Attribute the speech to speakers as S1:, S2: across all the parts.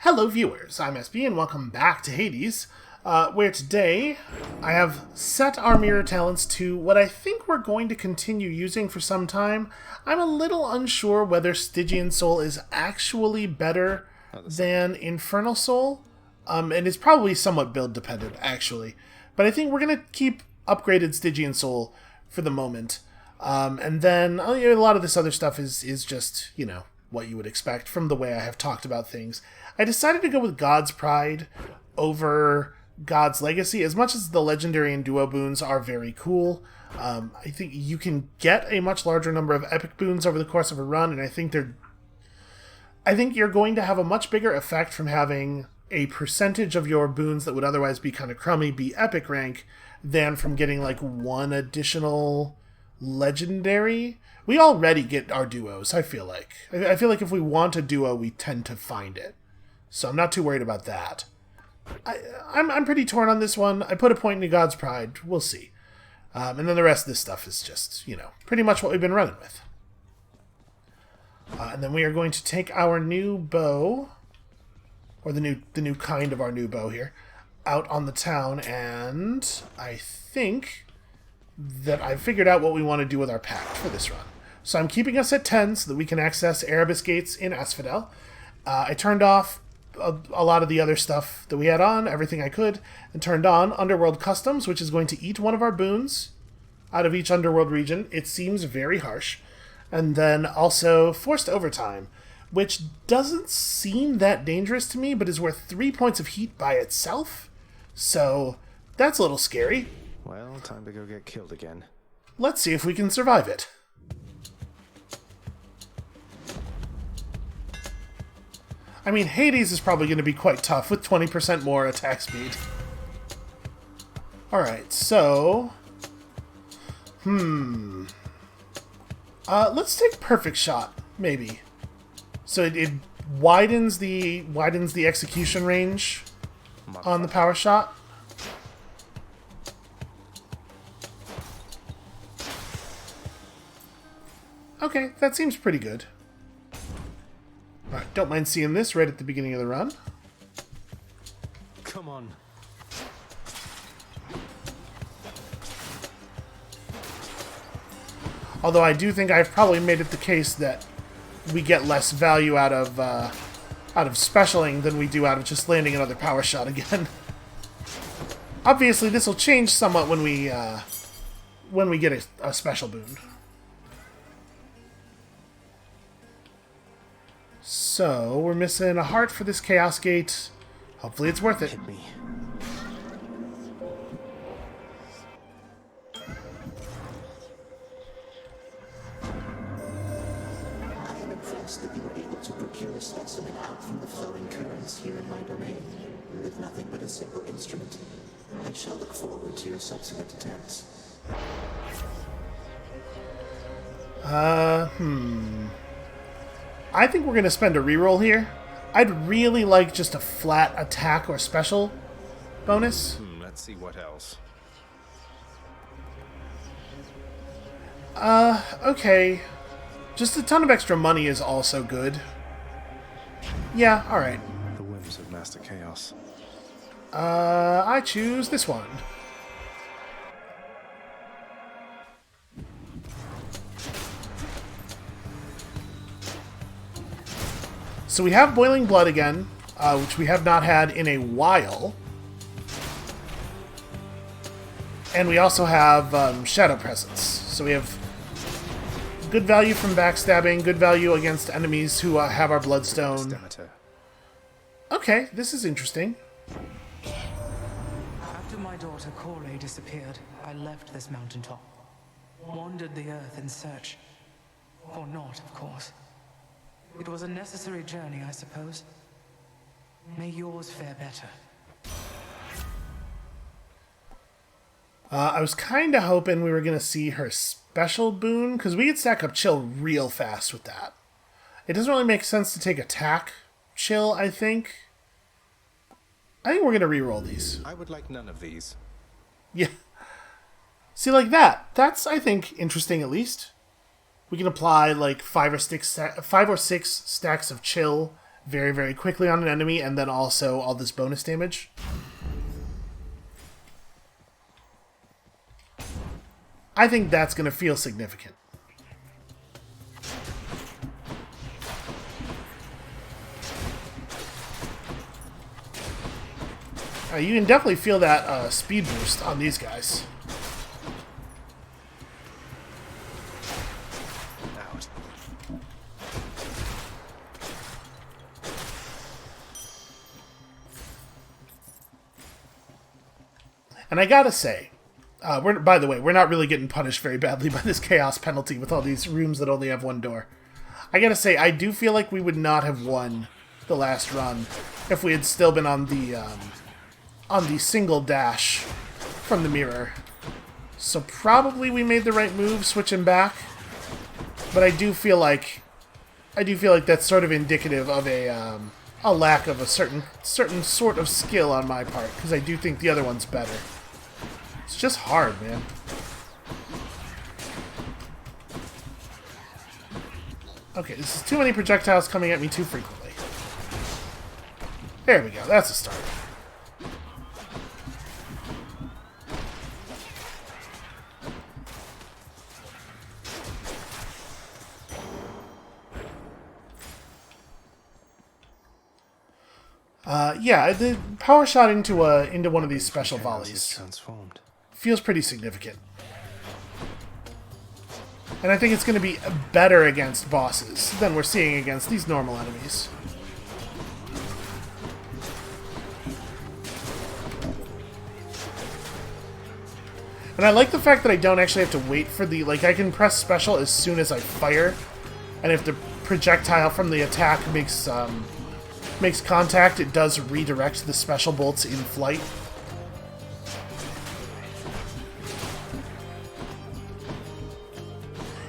S1: Hello viewers, I'm SB and welcome back to Hades, where today I have set our mirror talents to what I think we're going to continue using for some time. I'm a little unsure whether Stygian Soul is actually better than Infernal Soul, and it's probably somewhat build dependent actually, but I think we're going to keep upgraded Stygian Soul for the moment, and then a lot of this other stuff is just, you know, what you would expect from the way I have talked about things. I decided to go with God's Pride over God's Legacy. As much as the Legendary and Duo boons are very cool, I think you can get a much larger number of epic boons over the course of a run, and I think you're going to have a much bigger effect from having a percentage of your boons that would otherwise be kind of crummy be epic rank than from getting like one additional legendary. We already get our duos, I feel like. I feel like if we want a duo, we tend to find it. So I'm not too worried about that. I'm pretty torn on this one. I put a point into God's Pride. We'll see. And then the rest of this stuff is just, you know, pretty much what we've been running with. And then we are going to take our new bow, or the new kind of our new bow here, out on the town, and I think that I've figured out what we want to do with our pact for this run. So I'm keeping us at 10 so that we can access Erebus Gates in Asphodel. I turned off a lot of the other stuff that we had on, everything I could, and turned on Underworld Customs, which is going to eat one of our boons out of each Underworld region. It seems very harsh. And then also Forced Overtime, which doesn't seem that dangerous to me, but is worth 3 points of heat by itself. So that's a little scary.
S2: Well, time to go get killed again.
S1: Let's see if we can survive it. I mean, Hades is probably going to be quite tough with 20% more attack speed. Alright, so... let's take Perfect Shot, maybe. So it widens the execution range on the Power Shot. Okay, that seems pretty good. Alright, don't mind seeing this right at the beginning of the run.
S2: Come on.
S1: Although I do think I've probably made it the case that we get less value out of specialing than we do out of just landing another Power Shot again. Obviously, this will change somewhat when we get a special boon. So, we're missing a heart for this Chaos Gate. Hopefully it's worth it.
S2: Hit me.
S3: I am impressed that you were able to procure a specimen out from the flowing currents here in my domain, with nothing but a simple instrument. I shall look forward to your subsequent attempts.
S1: I think we're going to spend a reroll here. I'd really like just a flat attack or special bonus.
S2: Let's see what else.
S1: Okay. Just a ton of extra money is also good. Yeah, alright.
S2: The whims of Master Chaos.
S1: I choose this one. So we have Boiling Blood again, which we have not had in a while. And we also have Shadow Presence. So we have good value from backstabbing, good value against enemies who have our Bloodstone. Okay, this is interesting.
S4: After my daughter Corey disappeared, I left this mountaintop. Wandered the earth in search. Or not, of course. It was a necessary journey, I suppose. May yours fare better.
S1: I was kind of hoping we were going to see her special boon, because we could stack up Chill real fast with that. It doesn't really make sense to take attack Chill, I think. I think we're going to reroll these.
S2: I would like none of these.
S1: Yeah. See, like that. That's, I think, interesting at least. We can apply like 5 or 6 stacks of Chill very, very quickly on an enemy, and then also all this bonus damage. I think that's going to feel significant. You can definitely feel that speed boost on these guys.
S2: Out.
S1: And I gotta say, by the way, we're not really getting punished very badly by this chaos penalty with all these rooms that only have one door. I gotta say, I do feel like we would not have won the last run if we had still been on the single dash from the mirror. So probably we made the right move switching back, but I do feel like that's sort of indicative of a lack of a certain sort of skill on my part, because I do think the other one's better. It's just hard, man. Okay, this is too many projectiles coming at me too frequently. There we go, that's a start. Yeah, the power shot into one of these special
S2: Chaos is
S1: volleys
S2: transformed.
S1: feels pretty significant. And I think it's going to be better against bosses than we're seeing against these normal enemies. And I like the fact that I don't actually have to wait for the... Like, I can press special as soon as I fire. And if the projectile from the attack makes contact, it does redirect the special bolts in flight.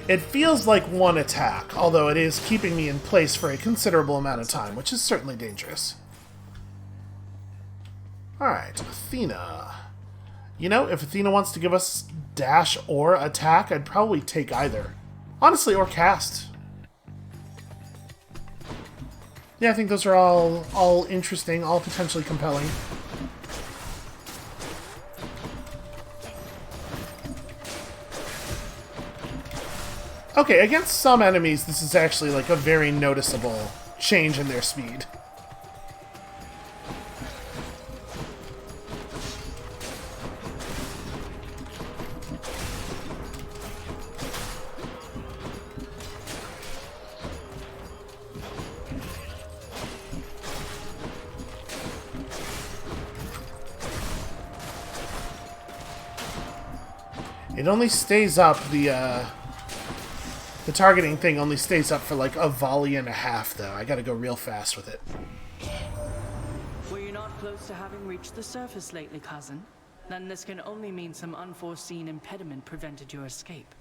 S1: It feels like one attack, although it is keeping me in place for a considerable amount of time, which is certainly dangerous. Alright, Athena. You know, if Athena wants to give us dash or attack, I'd probably take either. Honestly, or cast. Yeah, I think those are all interesting, all potentially compelling. Okay, against some enemies, this is actually like a very noticeable change in their speed. It only stays up, the targeting thing only stays up for like a volley and a half, though. I gotta go real fast with it.
S5: Were you not close to having reached the surface lately, cousin? Then this can only mean some unforeseen impediment prevented your escape.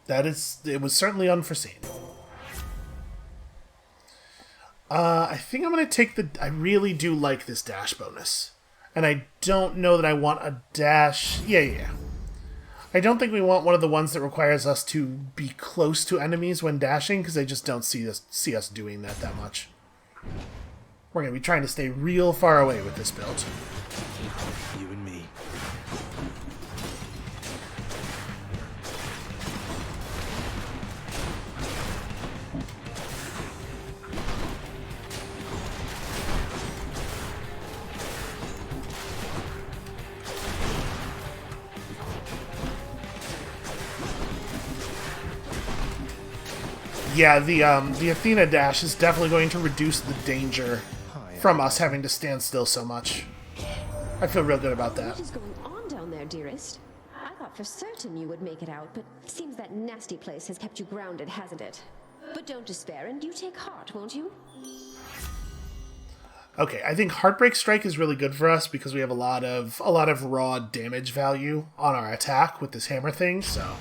S1: It was certainly unforeseen. I think I'm gonna take I really do like this dash bonus. And I don't know that I want a dash... Yeah. I don't think we want one of the ones that requires us to be close to enemies when dashing, because I just don't see us doing that much. We're going to be trying to stay real far away with this build.
S2: You and me.
S1: Yeah, the Athena dash is definitely going to reduce the danger from us having to stand still so much. I feel real good about that.
S6: What is going on down there, dearest? I thought for certain you would make it out, but seems that nasty place has kept you grounded, hasn't it? But don't despair, and you take heart, won't you?
S1: Okay, I think Heartbreak Strike is really good for us because we have a lot of raw damage value on our attack with this hammer thing, so...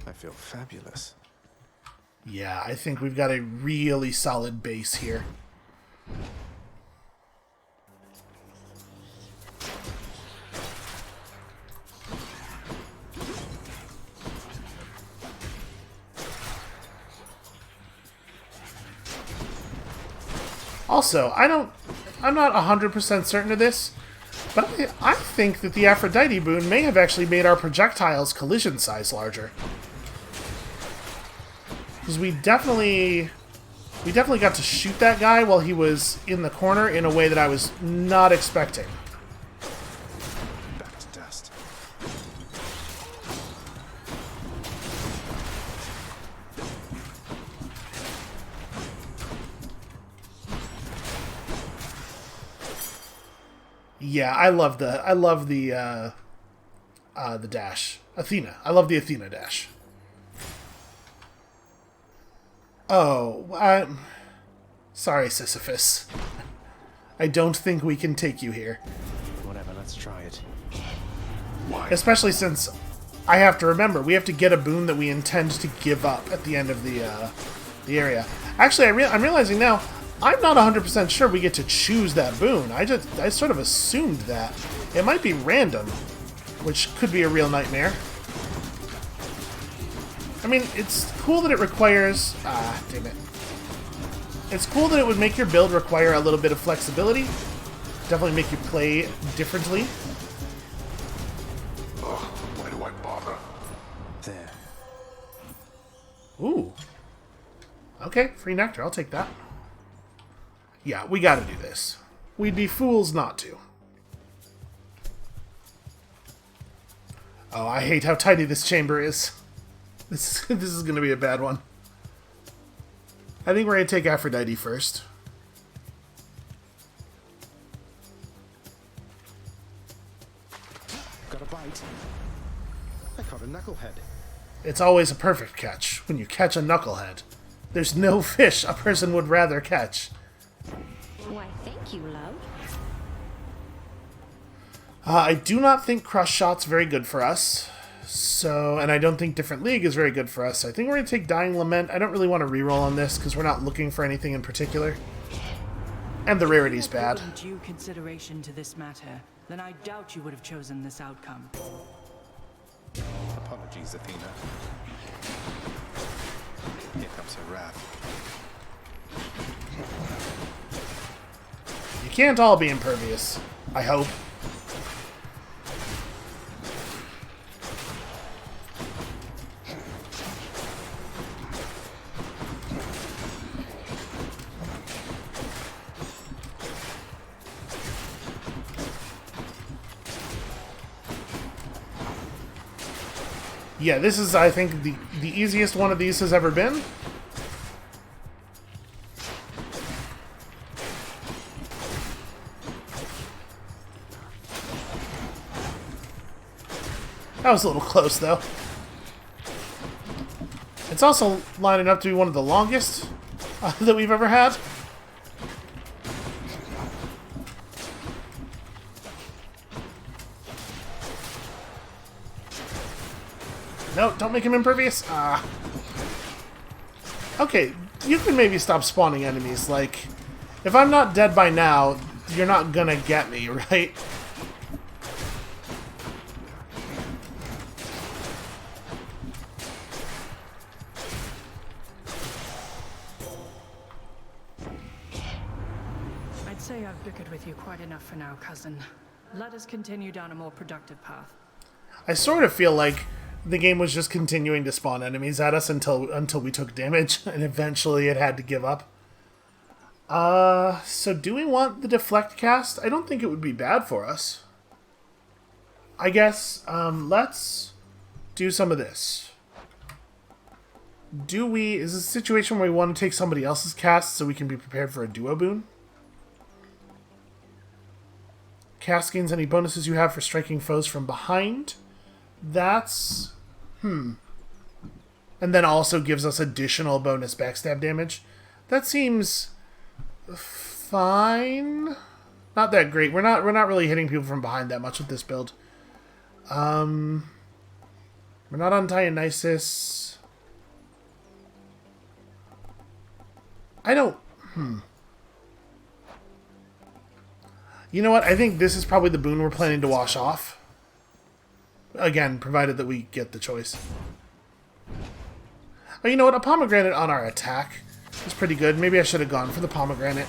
S2: I feel fabulous.
S1: Yeah, I think we've got a really solid base here. Also, I'm not 100% certain of this, but I think that the Aphrodite boon may have actually made our projectile's collision size larger. Because we definitely got to shoot that guy while he was in the corner in a way that I was not expecting.
S2: Back to dust.
S1: Yeah, I love the dash. Athena. I love the Athena dash. Oh, sorry, Sisyphus. I don't think we can take you here.
S2: Whatever, let's try it.
S1: Especially since I have to remember, we have to get a boon that we intend to give up at the end of the area. Actually, I'm realizing now, I'm not 100% sure we get to choose that boon. I sort of assumed that. It might be random, which could be a real nightmare. I mean, it's cool that it requires... damn it. It's cool that it would make your build require a little bit of flexibility. Definitely make you play differently.
S7: Ugh, why do I bother?
S2: There.
S1: Ooh. Okay, free nectar. I'll take that. Yeah, we gotta do this. We'd be fools not to. Oh, I hate how tiny this chamber is. This is gonna be a bad one. I think we're gonna take Aphrodite first.
S2: Got a bite. I caught a knucklehead.
S1: It's always a perfect catch when you catch a knucklehead. There's no fish a person would rather catch.
S6: Why, thank you, love.
S1: I do not think crush shot's very good for us. So, and I don't think different league is very good for us. So I think we're going to take Dying Lament. I don't really want to reroll on this because we're not looking for anything in particular. And the rarity's bad.
S5: If you had given due consideration to this matter, then I doubt you would have chosen this outcome.
S2: Apologies, Athena. Here comes her wrath.
S1: You can't all be impervious, I hope. Yeah, this is, I think, the easiest one of these has ever been. That was a little close, though. It's also lining up to be one of the longest that we've ever had. No, don't make him impervious. Okay, you can maybe stop spawning enemies. Like, if I'm not dead by now, you're not gonna get me, right?
S5: I'd say I've bickered with you quite enough for now, cousin. Let us continue down a more productive path.
S1: I sort of feel like the game was just continuing to spawn enemies at us until we took damage, and eventually it had to give up. So do we want the deflect cast? I don't think it would be bad for us. I guess, let's do some of this. Is this a situation where we want to take somebody else's cast so we can be prepared for a duo boon? Cast gains any bonuses you have for striking foes from behind. That's... And then also gives us additional bonus backstab damage. That seems fine. Not that great. We're not really hitting people from behind that much with this build. We're not on Dionysus. I don't... You know what? I think this is probably the boon we're planning to wash off. Again, provided that we get the choice. Oh, you know what? A pomegranate on our attack is pretty good. Maybe I should have gone for the pomegranate.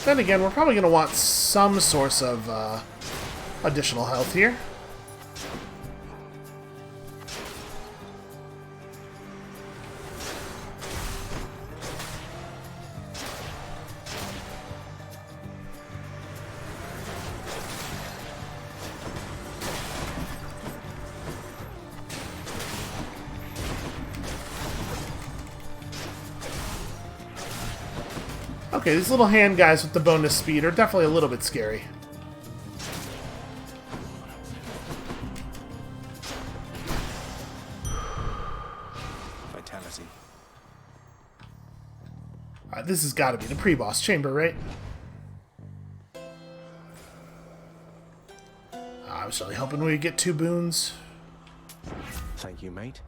S1: Then again, we're probably going to want some source of additional health here. Okay, these little hand guys with the bonus speed are definitely a little bit scary.
S2: Vitality.
S1: This has got to be the pre-boss chamber, right? I was really hoping we'd get 2 boons.
S2: Thank you, mate.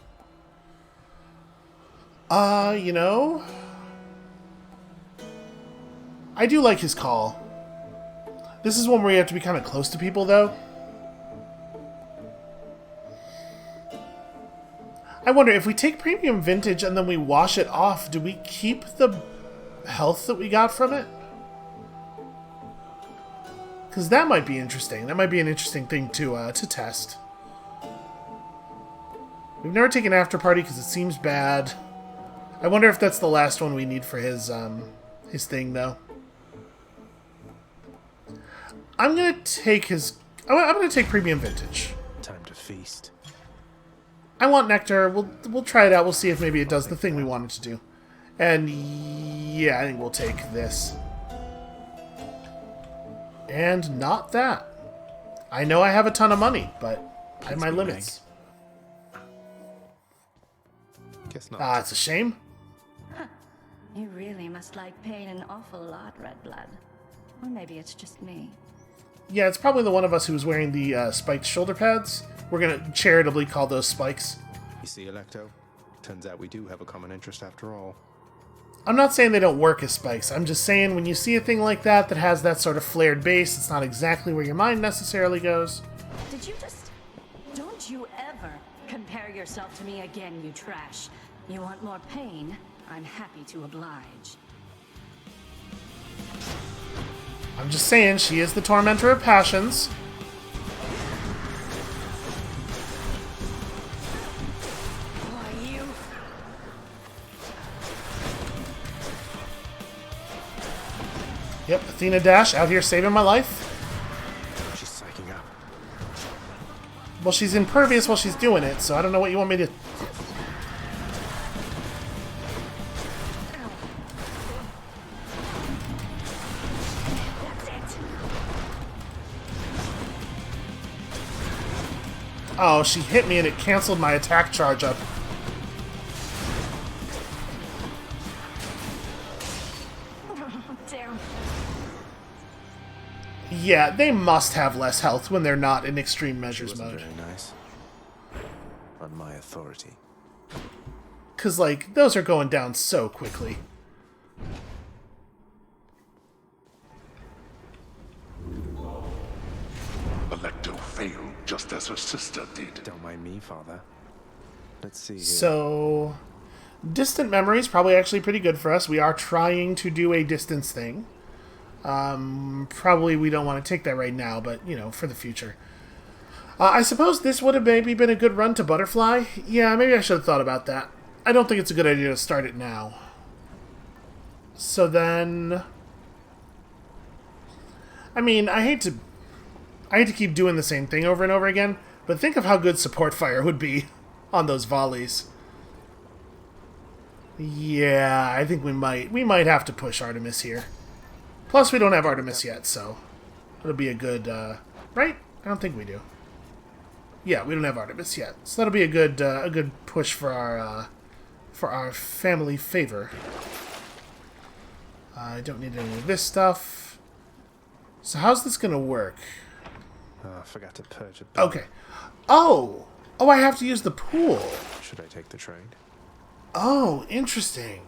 S1: You know, I do like his call. This is one where you have to be kind of close to people, though. I wonder, if we take premium vintage and then we wash it off, do we keep the health that we got from it? Because that might be interesting. That might be an interesting thing to test. We've never taken After Party because it seems bad. I wonder if that's the last one we need for his thing, though. I'm gonna take his... I'm gonna take Premium Vintage.
S2: Time to feast.
S1: I want Nectar. We'll try it out. We'll see if maybe it does the thing we want it to do. And yeah, I think we'll take this. And not that. I know I have a ton of money, but I have my limits.
S2: Guess not.
S1: Ah, it's a shame.
S8: You really must like pain an awful lot, Red Blood. Or maybe it's just me.
S1: Yeah, it's probably the one of us who was wearing the spiked shoulder pads. We're gonna charitably call those spikes.
S2: You see, Electo? Turns out we do have a common interest after all.
S1: I'm not saying they don't work as spikes. I'm just saying when you see a thing like that that has that sort of flared base, it's not exactly where your mind necessarily goes.
S8: Did you just... Don't you ever compare yourself to me again, you trash. You want more pain? I'm happy to oblige.
S1: I'm just saying, she is the tormentor of passions.
S8: Why, you...
S1: Yep, Athena Dash out here saving my life.
S2: She's psyching up.
S1: Well, she's impervious while she's doing it, so I don't know what you want me to... Oh, she hit me and it canceled my attack charge up.
S8: Damn.
S1: Yeah, they must have less health when they're not in extreme measures
S2: Wasn't
S1: mode.
S2: very nice. On my authority.
S1: Because, like, those are going down so quickly.
S7: Electo failed just as her sister did.
S2: Don't mind me, Father. Let's see here.
S1: So, distant memory is probably actually pretty good for us. We are trying to do a distance thing. Probably we don't want to take that right now, but, you know, for the future. I suppose this would have maybe been a good run to Butterfly. Yeah, maybe I should have thought about that. I don't think it's a good idea to start it now. So then... I mean, I hate to keep doing the same thing over and over again, but think of how good support fire would be on those volleys. Yeah, I think we might have to push Artemis here. Plus, we don't have Artemis yet, so it'll be a good, right? I don't think we do. Yeah, we don't have Artemis yet, so that'll be a good push for our family favor. I don't need any of this stuff. So how's this gonna work?
S2: I forgot to purge a bit.
S1: Okay. Oh, I have to use the pool.
S2: Should I take the trade?
S1: Oh, interesting.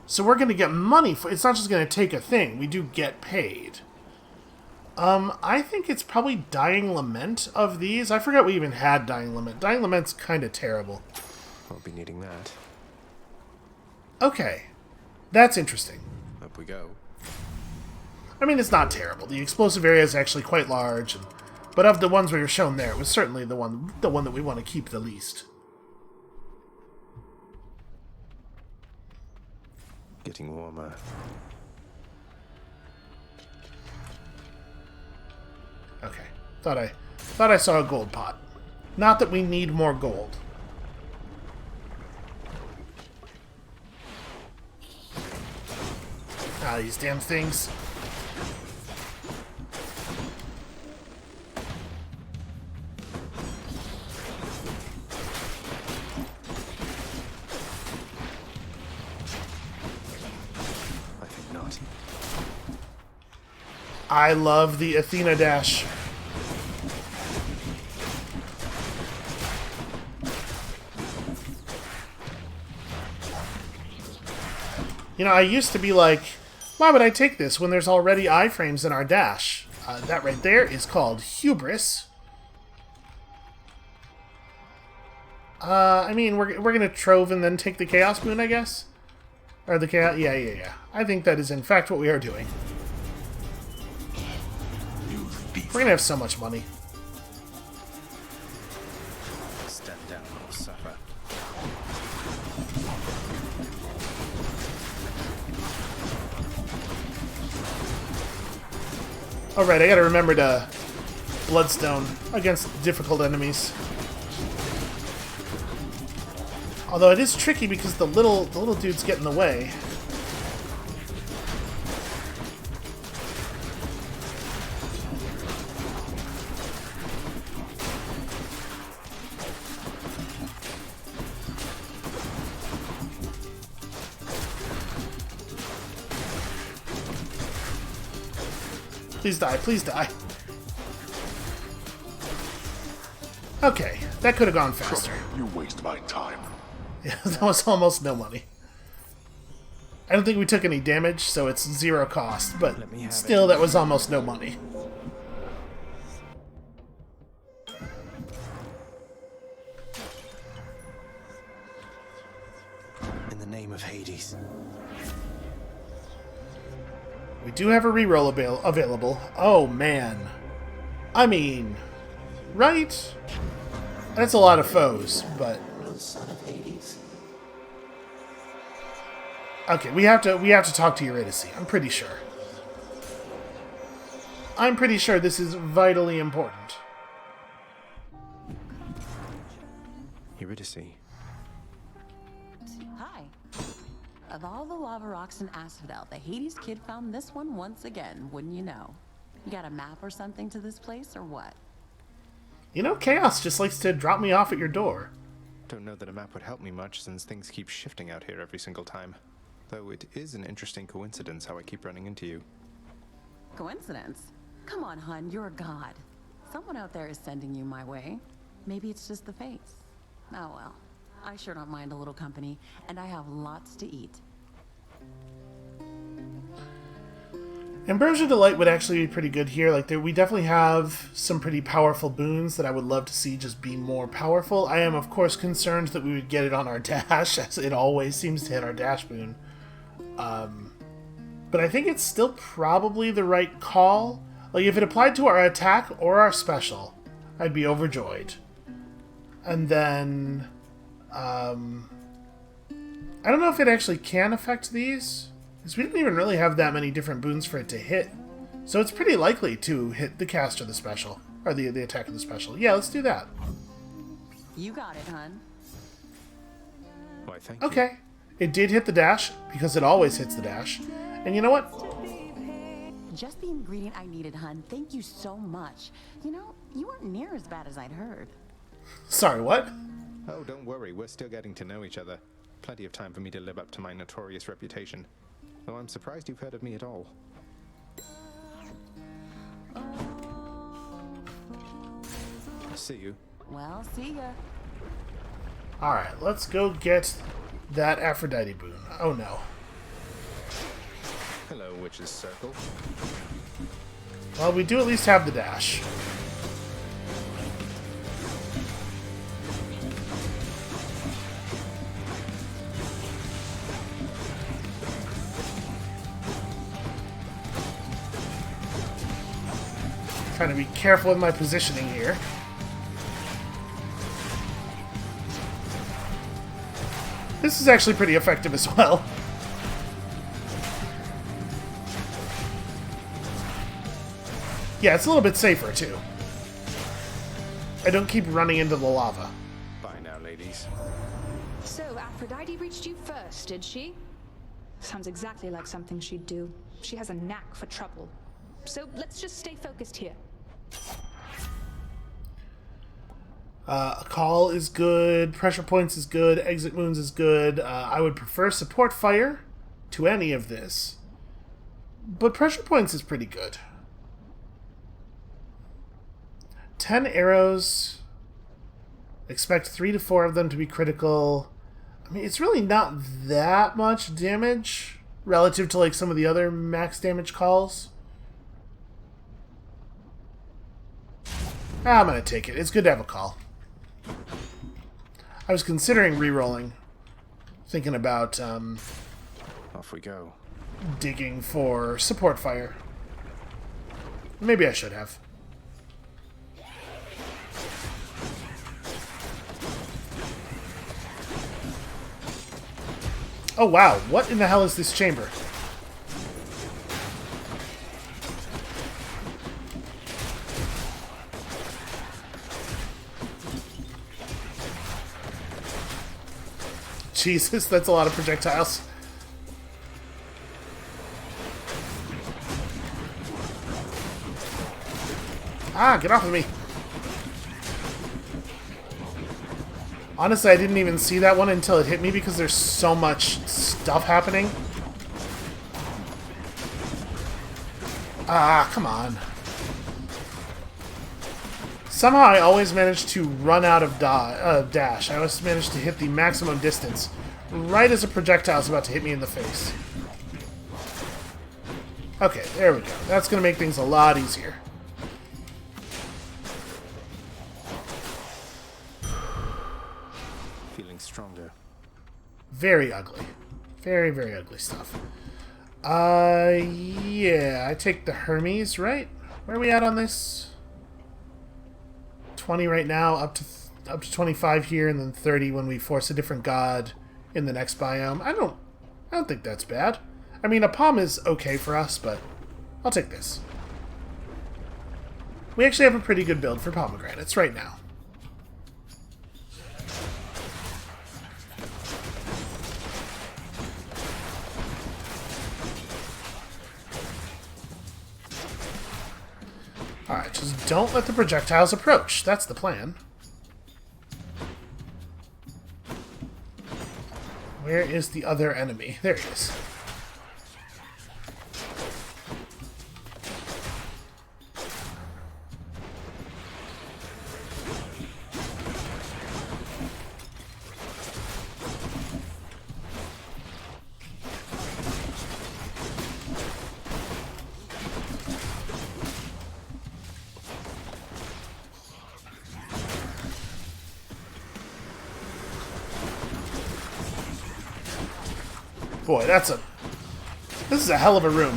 S1: So we're going to get money for... It's not just going to take a thing. We do get paid. I think it's probably Dying Lament of these. I forgot we even had Dying Lament. Dying Lament's kind of terrible.
S2: Won't be needing that.
S1: Okay. That's interesting.
S2: Up we go.
S1: I mean, it's not terrible. The explosive area is actually quite large, but of the ones we were shown there, it was certainly the one that we want to keep the least.
S2: Getting warmer.
S1: Okay. Thought I saw a gold pot. Not that we need more gold. Ah, these damn things.
S2: I think not.
S1: I love the Athena dash. You know, I used to be like, why would I take this when there's already iframes in our dash? That right there is called hubris. I mean, we're gonna trove and then take the Chaos Boon, I guess? Or the Chaos... Yeah. I think that is in fact what we are doing. We're gonna have so much money.
S2: Stand down, or suffer.
S1: Alright, I gotta remember to Bloodstone against difficult enemies. Although it is tricky because the little dudes get in the way. Please die, please die. Okay, that could have gone faster.
S7: You waste my time.
S1: Yeah, that was almost no money. I don't think we took any damage, so it's 0 cost, but still, that was almost no money.
S2: In the name of Hades.
S1: We do have a reroll available. Oh, man. I mean, right? That's a lot of foes, but...
S3: Son of Hades.
S1: Okay, we have to talk to Eurydice. I'm pretty sure. I'm pretty sure this is vitally important.
S2: Eurydice.
S9: Hi. Of all the lava rocks in Asphodel, the Hades kid found this one once again, wouldn't you know? You got a map or something to this place, or what?
S1: You know, Chaos just likes to drop me off at your door.
S2: Don't know that a map would help me much since things keep shifting out here every single time. Though it is an interesting coincidence how I keep running into you.
S9: Coincidence? Come on, hun, you're a god. Someone out there is sending you my way. Maybe it's just the fates. Oh well. I sure don't mind a little company, and I have lots to eat.
S1: Ambrosia Delight would actually be pretty good here. Like, we definitely have some pretty powerful boons that I would love to see just be more powerful. I am, of course, concerned that we would get it on our dash, as it always seems to hit our dash boon. But I think it's still probably the right call. Like, if it applied to our attack or our special, I'd be overjoyed. And then... I don't know if it actually can affect these. Because we didn't even really have that many different boons for it to hit. So it's pretty likely to hit the cast or the special. Or the attack of the special. Yeah, let's do that.
S9: You got it, hun.
S2: Why, thank you.
S1: Okay. It did hit the dash, because it always hits the dash. And you know what?
S9: Just the ingredient I needed, hun. Thank you so much. You know, you weren't near as bad as I'd heard.
S1: Sorry, what?
S2: Oh, don't worry. We're still getting to know each other. Plenty of time for me to live up to my notorious reputation. Though I'm surprised you've heard of me at all. See you.
S9: Well, see ya.
S1: Alright, let's go get that Aphrodite boon. Oh no.
S2: Hello, Witch's Circle.
S1: Well, we do at least have the dash. Trying to be careful with my positioning here. This is actually pretty effective as well. Yeah, it's a little bit safer, too. I don't keep running into the lava.
S2: Bye now, ladies.
S10: So, Aphrodite reached you first, did she? Sounds exactly like something she'd do. She has a knack for trouble. So, let's just stay focused here.
S1: A call is good, pressure points is good, exit wounds is good. I would prefer support fire to any of this. But pressure points is pretty good. 10 arrows. Expect 3 to 4 of them to be critical. I mean, it's really not that much damage relative to like some of the other max damage calls. I'm gonna take it. It's good to have a call. I was considering re-rolling. Thinking about
S2: Off we go.
S1: digging for support fire. Maybe I should have. Oh wow, what in the hell is this chamber? Jesus, that's a lot of projectiles. Ah, get off of me. Honestly, I didn't even see that one until it hit me because there's so much stuff happening. Ah, come on. Somehow I always manage to run out of dash. I always manage to hit the maximum distance right as a projectile is about to hit me in the face. Okay, there we go. That's going to make things a lot easier.
S2: Feeling stronger.
S1: Very ugly. Very, very ugly stuff. Yeah, I take the Hermes, right? Where are we at on this? 20 right now, up to 25 here, and then 30 when we force a different god in the next biome. I don't think that's bad. I mean, a palm is okay for us, but I'll take this. We actually have a pretty good build for pomegranates right now. Alright, just don't let the projectiles approach. That's the plan. Where is the other enemy? There he is. Boy, this is a hell of a room.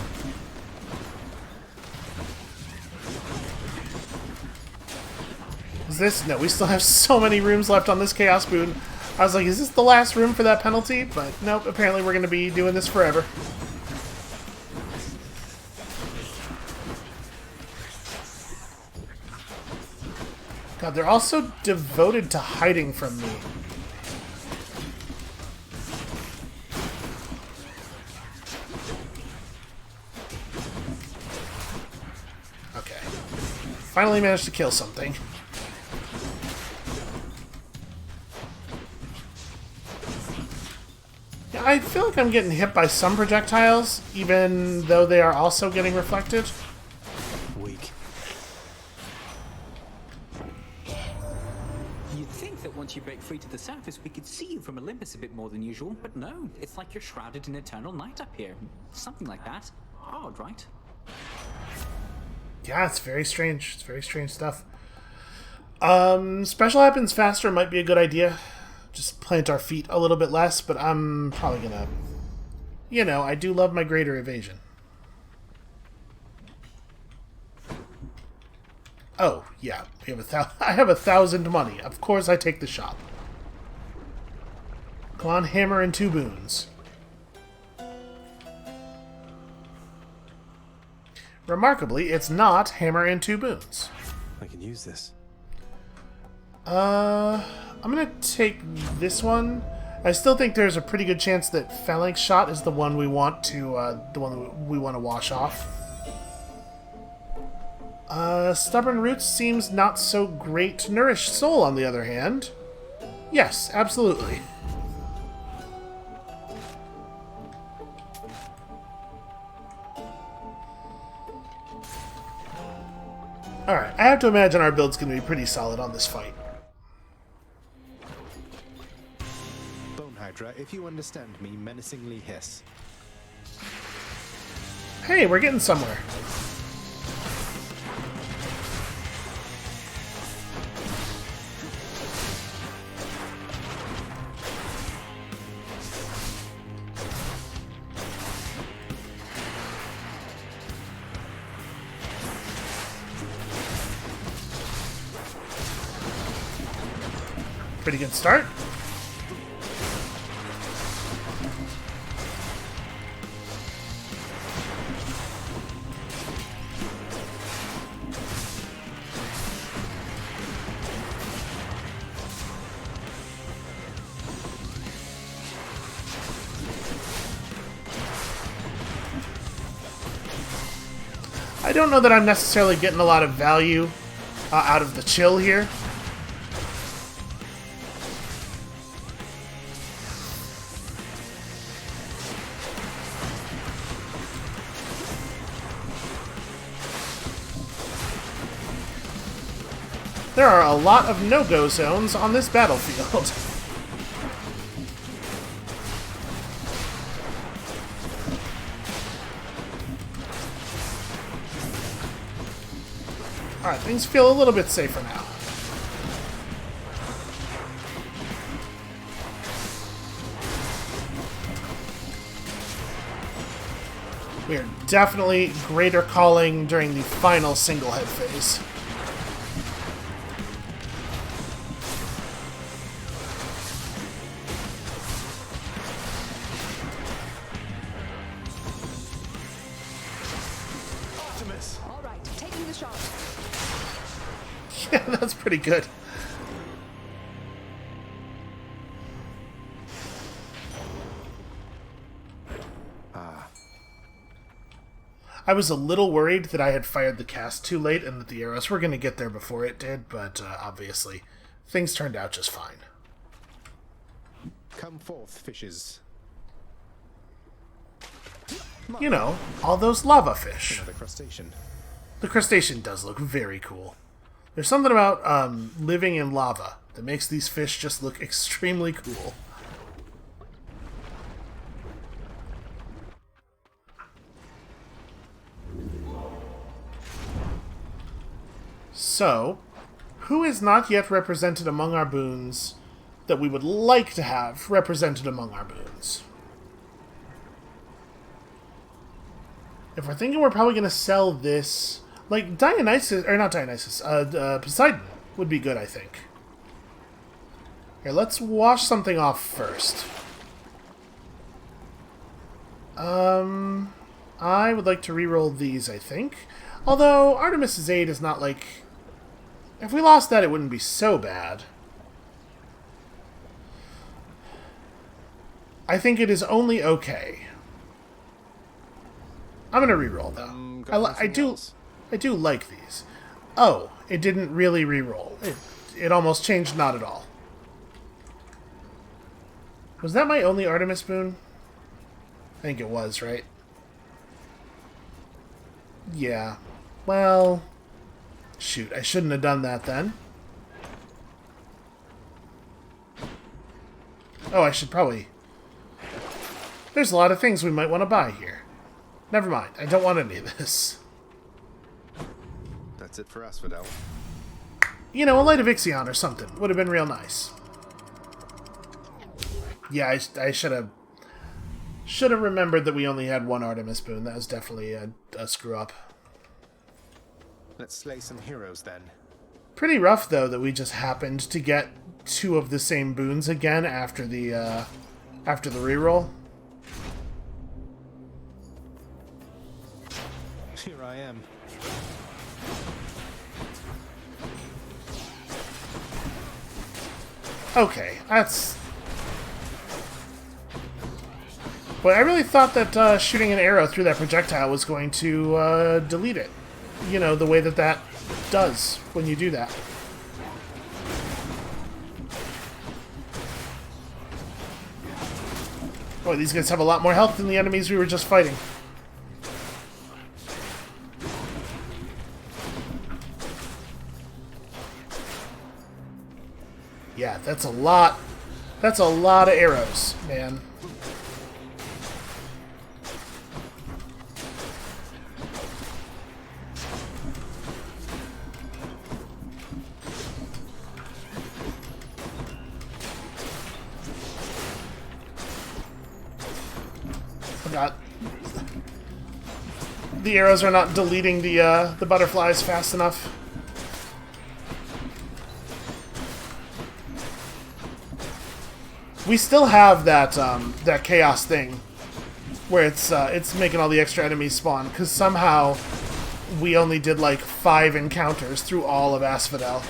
S1: Is this? No, we still have so many rooms left on this Chaos Boon. I was like, is this the last room for that penalty? But nope, apparently we're going to be doing this forever. God, they're also devoted to hiding from me. Finally managed to kill something. Yeah, I feel like I'm getting hit by some projectiles, even though they are also getting reflected.
S11: Weak. You'd think that once you break free to the surface, we could see you from Olympus a bit more than usual, but no, it's like you're shrouded in eternal night up here. Something like that. Odd, right?
S1: Yeah, it's very strange. It's very strange stuff. Special happens faster might be a good idea. Just plant our feet a little bit less, but I'm probably gonna... You know, I do love my greater evasion. Oh, yeah. We have I have 1,000 money. Of course I take the shop. Come on, hammer and 2 boons. Remarkably, it's not hammer and 2 boons.
S12: I can use this.
S1: I'm gonna take this one. I still think there's a pretty good chance that phalanx shot is the one we want to wash off. Stubborn roots seems not so great. Nourished soul, on the other hand, yes, absolutely. Alright, I have to imagine our build's going to be pretty solid on this fight.
S2: Bone Hydra, if you understand me, menacingly hiss.
S1: Hey, we're getting somewhere. Pretty good start. I don't know that I'm necessarily getting a lot of value out of the chill here. There are a lot of no-go zones on this battlefield. Alright, things feel a little bit safer now. We are definitely greater calling during the final single head phase. Yeah, that's pretty good. I was a little worried that I had fired the cast too late and that the arrows were going to get there before it did, but obviously things turned out just fine.
S2: Come forth, fishes.
S1: You know, all those lava fish.
S2: Another crustacean.
S1: The crustacean does look very cool. There's something about living in lava that makes these fish just look extremely cool. So, who is not yet represented among our boons that we would like to have represented among our boons? If we're thinking we're probably going to sell this... Like, Dionysus... Or not Dionysus. Poseidon would be good, I think. Here, let's wash something off first. I would like to reroll these, I think. Although, Artemis's Aid is not like... If we lost that, it wouldn't be so bad. I think it is only okay. I'm gonna reroll though. I do like these. Oh, it didn't really reroll. It almost changed not at all. Was that my only Artemis boon? I think it was, right? Yeah. Well, shoot, I shouldn't have done that then. Oh, I should probably... There's a lot of things we might want to buy here. Never mind, I don't want any of this.
S2: That's it for Asphodel.
S1: You know, a Light of Ixion or something would have been real nice. Yeah, I should have remembered that we only had one Artemis boon. That was definitely a screw up.
S2: Let's slay some heroes then.
S1: Pretty rough, though, that we just happened to get 2 of the same boons again after the reroll.
S2: Here I am.
S1: Okay, that's... But I really thought that shooting an arrow through that projectile was going to delete it. You know, the way that that does when you do that. Boy, these guys have a lot more health than the enemies we were just fighting. Yeah, that's a lot. That's a lot of arrows, man. Forgot. The arrows are not deleting the butterflies fast enough. We still have that that chaos thing where it's making all the extra enemies spawn, because somehow we only did like 5 encounters through all of Asphodel.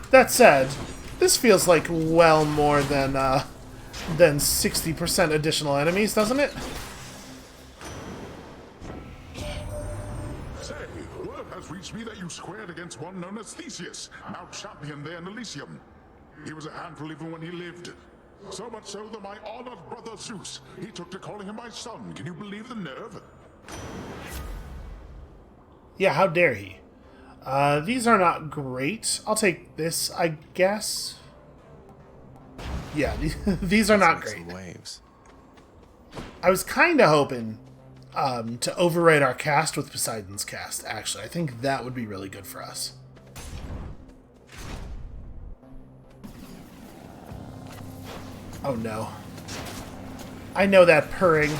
S1: That said, this feels like well more than 60% additional enemies, doesn't it?
S7: Say, word has reached me that you squared against one known as Theseus, now champion there in Elysium. He was a handful even when he lived. So much so that my honored brother Zeus, he took to calling him my son. Can you believe the nerve?
S1: Yeah, how dare he? These are not great. I'll take this, I guess. Yeah, these are not great.
S2: Waves.
S1: I was kind of hoping to override our cast with Poseidon's cast, actually. I think that would be really good for us. Oh no. I know that purring.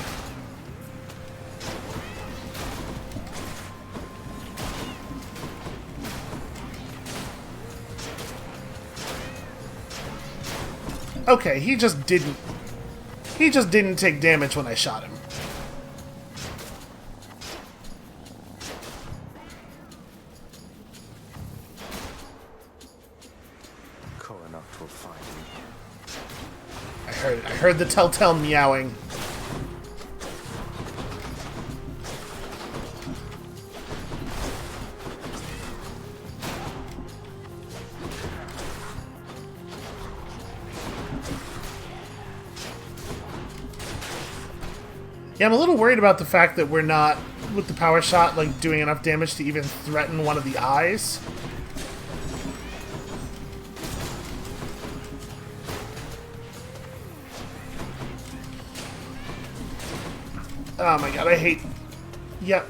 S1: Okay, he just didn't take damage when I shot him.
S2: Koronach will find me.
S1: I heard the telltale meowing. Yeah, I'm a little worried about the fact that we're not, with the power shot, like, doing enough damage to even threaten one of the eyes. Oh my god, I hate... Yep.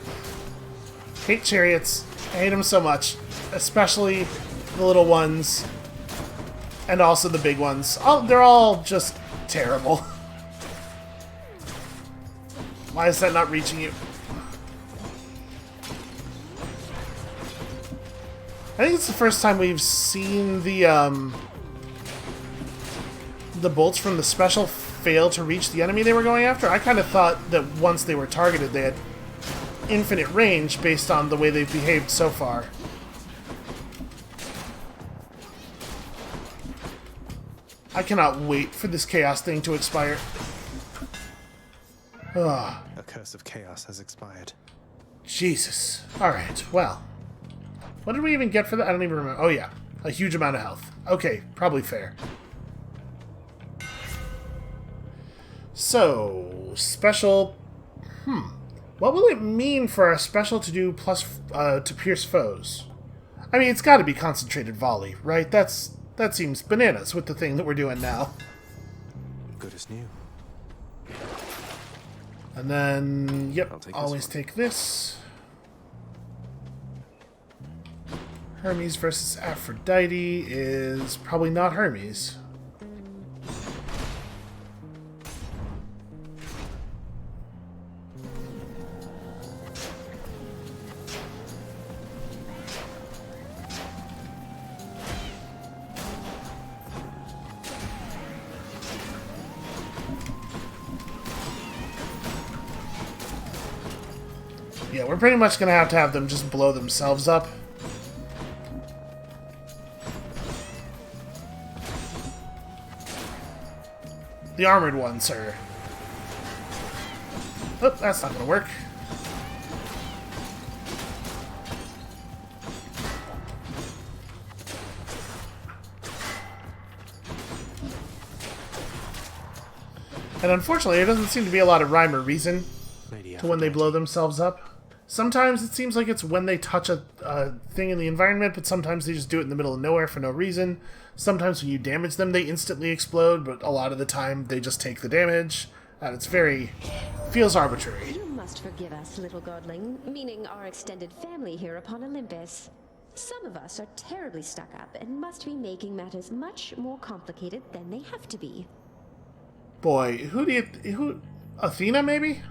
S1: Hate chariots. I hate them so much. Especially the little ones. And also the big ones. Oh, they're all just terrible. Why is that not reaching you? I think it's the first time we've seen the bolts from the special fail to reach the enemy they were going after. I kind of thought that once they were targeted, they had infinite range based on the way they've behaved so far. I cannot wait for this chaos thing to expire. Ugh.
S2: A curse of chaos has expired.
S1: Jesus. Alright, well. What did we even get for that? I don't even remember. Oh yeah, a huge amount of health. Okay, probably fair. So, special... What will it mean for our special to do plus to pierce foes? I mean, it's got to be concentrated volley, right? That seems bananas with the thing that we're doing now.
S2: Good as new.
S1: And then, yep, always take this. Hermes versus Aphrodite is probably not Hermes. Yeah, we're pretty much going to have them just blow themselves up. The armored ones, sir. Oh, that's not going to work. And unfortunately, there doesn't seem to be a lot of rhyme or reason to when they blow themselves up. Sometimes it seems like it's when they touch a thing in the environment, but sometimes they just do it in the middle of nowhere for no reason. Sometimes when you damage them, they instantly explode, but a lot of the time they just take the damage. And it's feels arbitrary.
S6: You must forgive us, little godling, meaning our extended family here upon Olympus. Some of us are terribly stuck up and must be making matters much more complicated than they have to be.
S1: Boy, who Athena, maybe?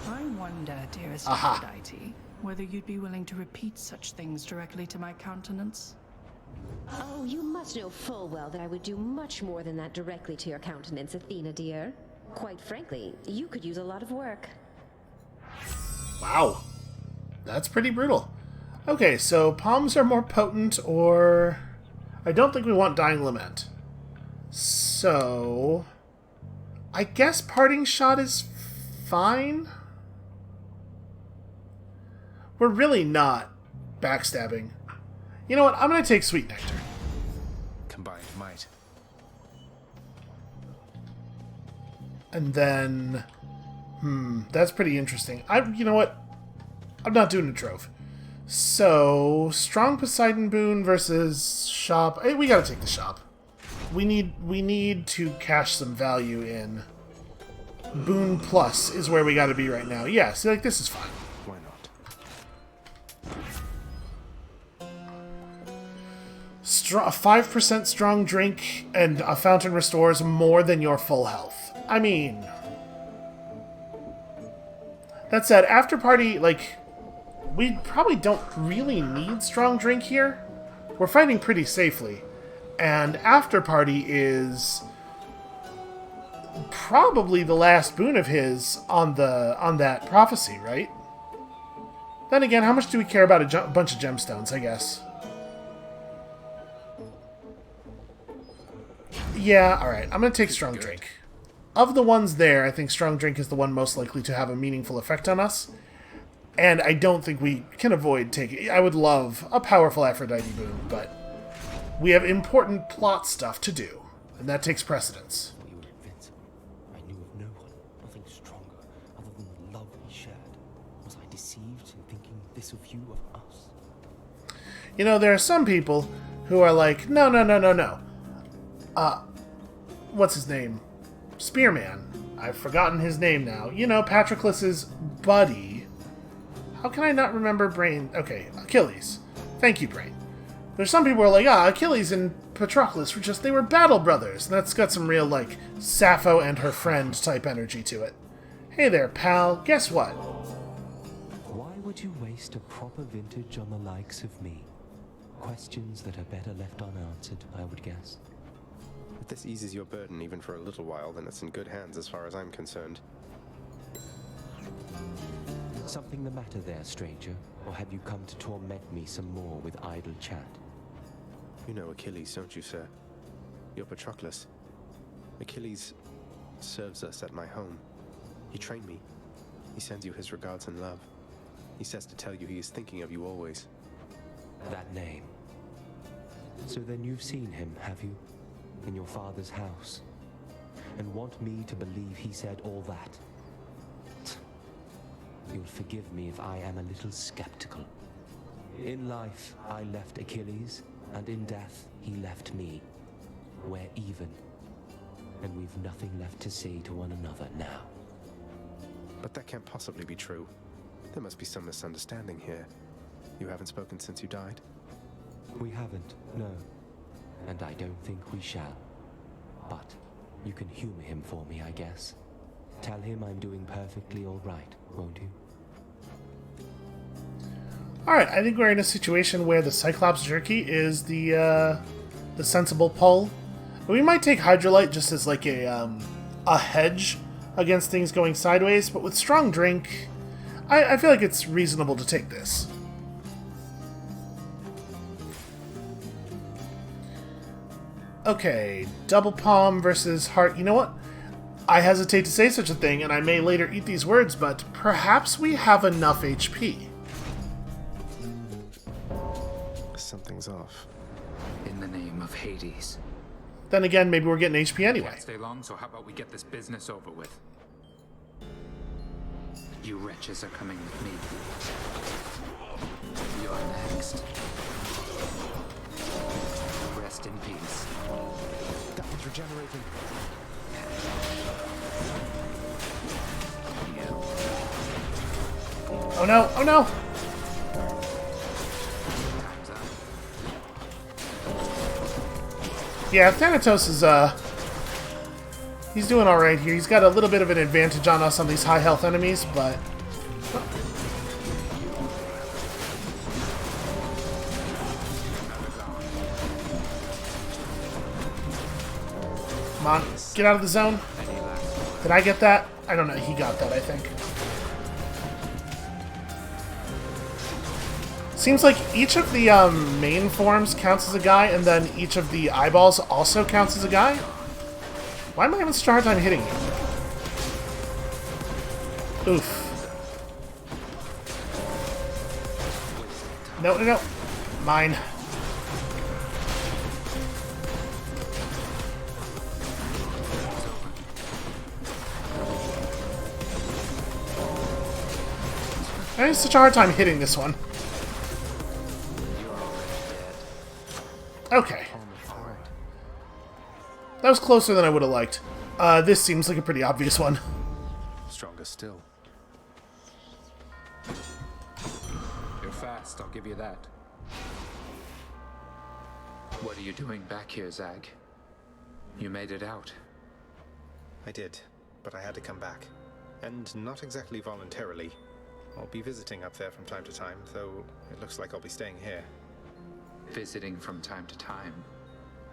S5: I wonder, dearest Aphrodite, whether you'd be willing to repeat such things directly to my countenance.
S6: Oh, you must know full well that I would do much more than that directly to your countenance, Athena, dear. Quite frankly, you could use a lot of work.
S1: Wow. That's pretty brutal. Okay, so palms are more potent, or... I don't think we want Dying Lament. So... I guess Parting Shot is fine? We're really not backstabbing. You know what? I'm going to take Sweet Nectar.
S2: Combined might.
S1: And then... that's pretty interesting. You know what? I'm not doing a trove. So, Strong Poseidon Boon versus Shop. Hey, we gotta take the Shop. We need to cash some value in. Boon Plus is where we gotta be right now. Yeah, see, like, this is fine.
S2: Why not?
S1: A 5% strong drink and a fountain restores more than your full health. I mean... That said, after party, like... We probably don't really need strong drink here. We're fighting pretty safely. And after party is... probably the last boon of his on that prophecy, right? Then again, how much do we care about a bunch of gemstones, I guess? Yeah, alright. I'm going to take Strong Drink. Of the ones there, I think Strong Drink is the one most likely to have a meaningful effect on us. And I don't think we can avoid taking... I would love a powerful Aphrodite boon, but we have important plot stuff to do, and that takes precedence.
S12: You were invincible. I knew of no one, nothing stronger, other than the love we shared. Was I deceived in thinking this of you, of us?
S1: You know, there are some people who are like, no. What's his name? Spearman. I've forgotten his name now. You know, Patroclus's buddy. How can I not remember Brain? Okay, Achilles. Thank you, Brain. There's some people who are like, Achilles and Patroclus they were battle brothers. And that's got some real, like, Sappho and her friend type energy to it. Hey there, pal. Guess what?
S12: Why would you waste a proper vintage on the likes of me? Questions that are better left unanswered, I would guess.
S2: If this eases your burden even for a little while, then it's in good hands as far as I'm concerned.
S12: Something the matter there, stranger? Or have you come to torment me some more with idle chat?
S2: You know Achilles, don't you, sir? You're Patroclus. Achilles serves us at my home. He trained me. He sends you his regards and love. He says to tell you he is thinking of you always.
S12: That name. So then you've seen him, have you? In your father's house? And want me to believe he said all that? You'll forgive me if I am a little skeptical. In life, I left Achilles, and in death, he left me. We're even. And we've nothing left to say to one another now.
S2: But that can't possibly be true. There must be some misunderstanding here. You haven't spoken since you died?
S12: We haven't, no. And I don't think we shall. But you can humor him for me, I guess. Tell him I'm doing perfectly all right, won't you?
S1: Alright, I think we're in a situation where the Cyclops Jerky is the sensible pull. We might take Hydrolite just as like a hedge against things going sideways, but with Strong Drink, I feel like it's reasonable to take this. Okay, double palm versus heart. You know what? I hesitate to say such a thing, and I may later eat these words, but perhaps we have enough HP.
S2: Something's off.
S13: In the name of Hades.
S1: Then again, maybe we're getting HP anyway.
S13: Can't stay long, so how about we get this business over with? You wretches are coming with me. You're next. Rest in peace.
S2: That one's regenerating.
S1: Oh no, oh no!
S13: Time's up.
S1: Yeah, Thanatos is, he's doing alright here. He's got a little bit of an advantage on us on these high health enemies, but... Come on, get out of the zone. Did I get that? I don't know, he got that, I think. Seems like each of the main forms counts as a guy, and then each of the eyeballs also counts as a guy? Why am I having such a hard time hitting you? Oof. No, no, no. Mine. I have such a hard time hitting this one. Okay. That was closer than I would have liked. This seems like a pretty obvious one.
S2: Stronger still.
S13: You're fast, I'll give you that. What are you doing back here, Zag? You made it out.
S2: I did, but I had to come back. And not exactly voluntarily. I'll be visiting up there from time to time, though it looks like I'll be staying here.
S13: Visiting from time to time?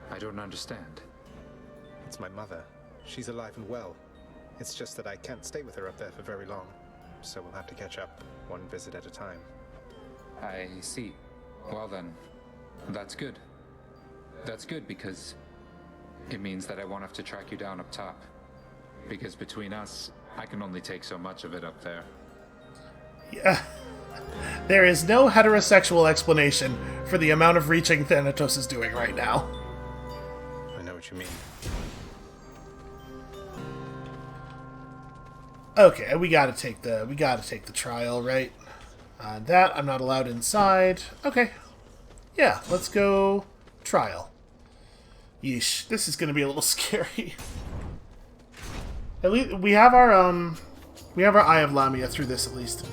S13: I don't understand.
S2: It's my mother. She's alive and well. It's just that I can't stay with her up there for very long, so we'll have to catch up, one visit at a time.
S13: I see. Well then, that's good. That's good because it means that I won't have to track you down up top. Because between us, I can only take so much of it up there.
S1: Yeah. There is no heterosexual explanation for the amount of reaching Thanatos is doing right now.
S2: I know what you mean.
S1: Okay, we gotta take the trial, right? That I'm not allowed inside. Okay. Yeah, let's go trial. Yeesh, this is gonna be a little scary. At least we have our Eye of Lamia through this at least.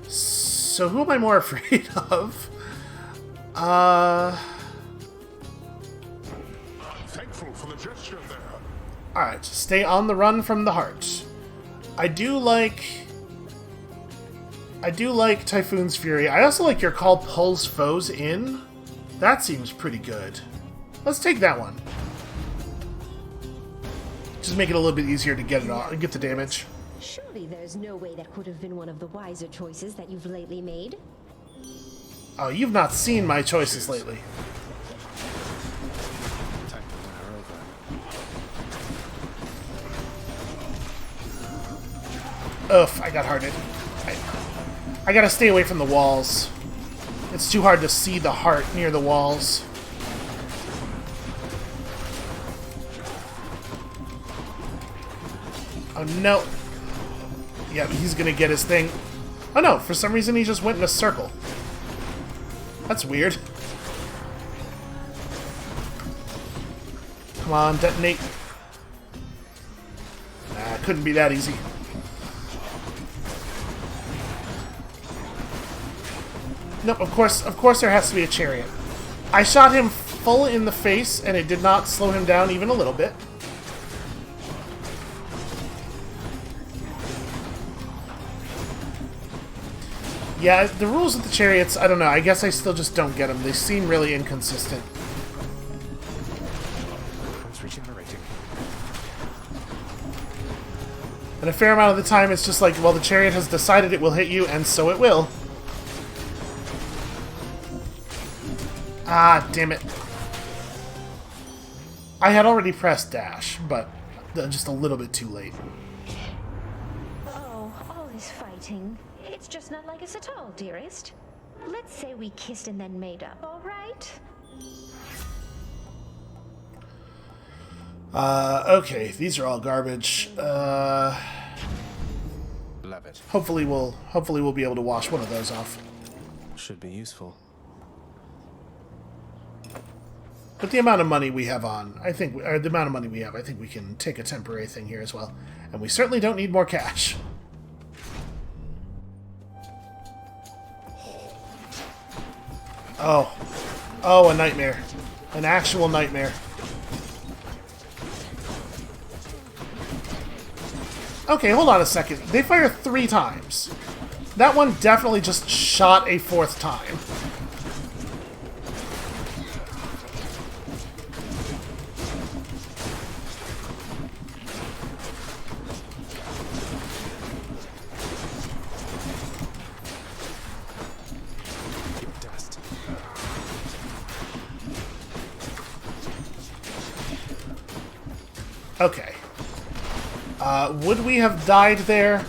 S1: So who am I more afraid of?
S7: Thankful for the gesture there.
S1: Alright, stay on the run from the heart. I do like Typhoon's Fury. I also like your call pulls foes in. That seems pretty good. Let's take that one. Just make it a little bit easier to get it off, get the damage.
S6: Surely there's no way that could have been one of the wiser choices that you've lately made.
S1: Oh, you've not seen my choices lately. Oof, I got hearted. I gotta stay away from the walls. It's too hard to see the heart near the walls. Oh no. Yeah, he's gonna get his thing. Oh no, for some reason he just went in a circle. That's weird. Come on, detonate. Nah, couldn't be that easy. Nope, of course there has to be a chariot. I shot him full in the face, and it did not slow him down even a little bit. Yeah, the rules with the chariots, I don't know. I guess I still just don't get them. They seem really inconsistent.
S2: It's regenerating.
S1: And a fair amount of the time it's just like, well, the chariot has decided it will hit you, and so it will. Ah, damn it. I had already pressed dash, but just a little bit too late.
S6: Oh, all this fighting. It's just not like us at all, dearest. Let's say we kissed and then made up, all right?
S1: Okay, these are all garbage.
S2: Love it.
S1: Hopefully we'll be able to wash one of those off.
S2: Should be useful.
S1: But the amount of money we have on, I think we can take a temporary thing here as well. And we certainly don't need more cash. Oh. Oh, a nightmare. An actual nightmare. Okay, hold on a second. They fire 3 times. That one definitely just shot a 4th time. Okay. Would we have died there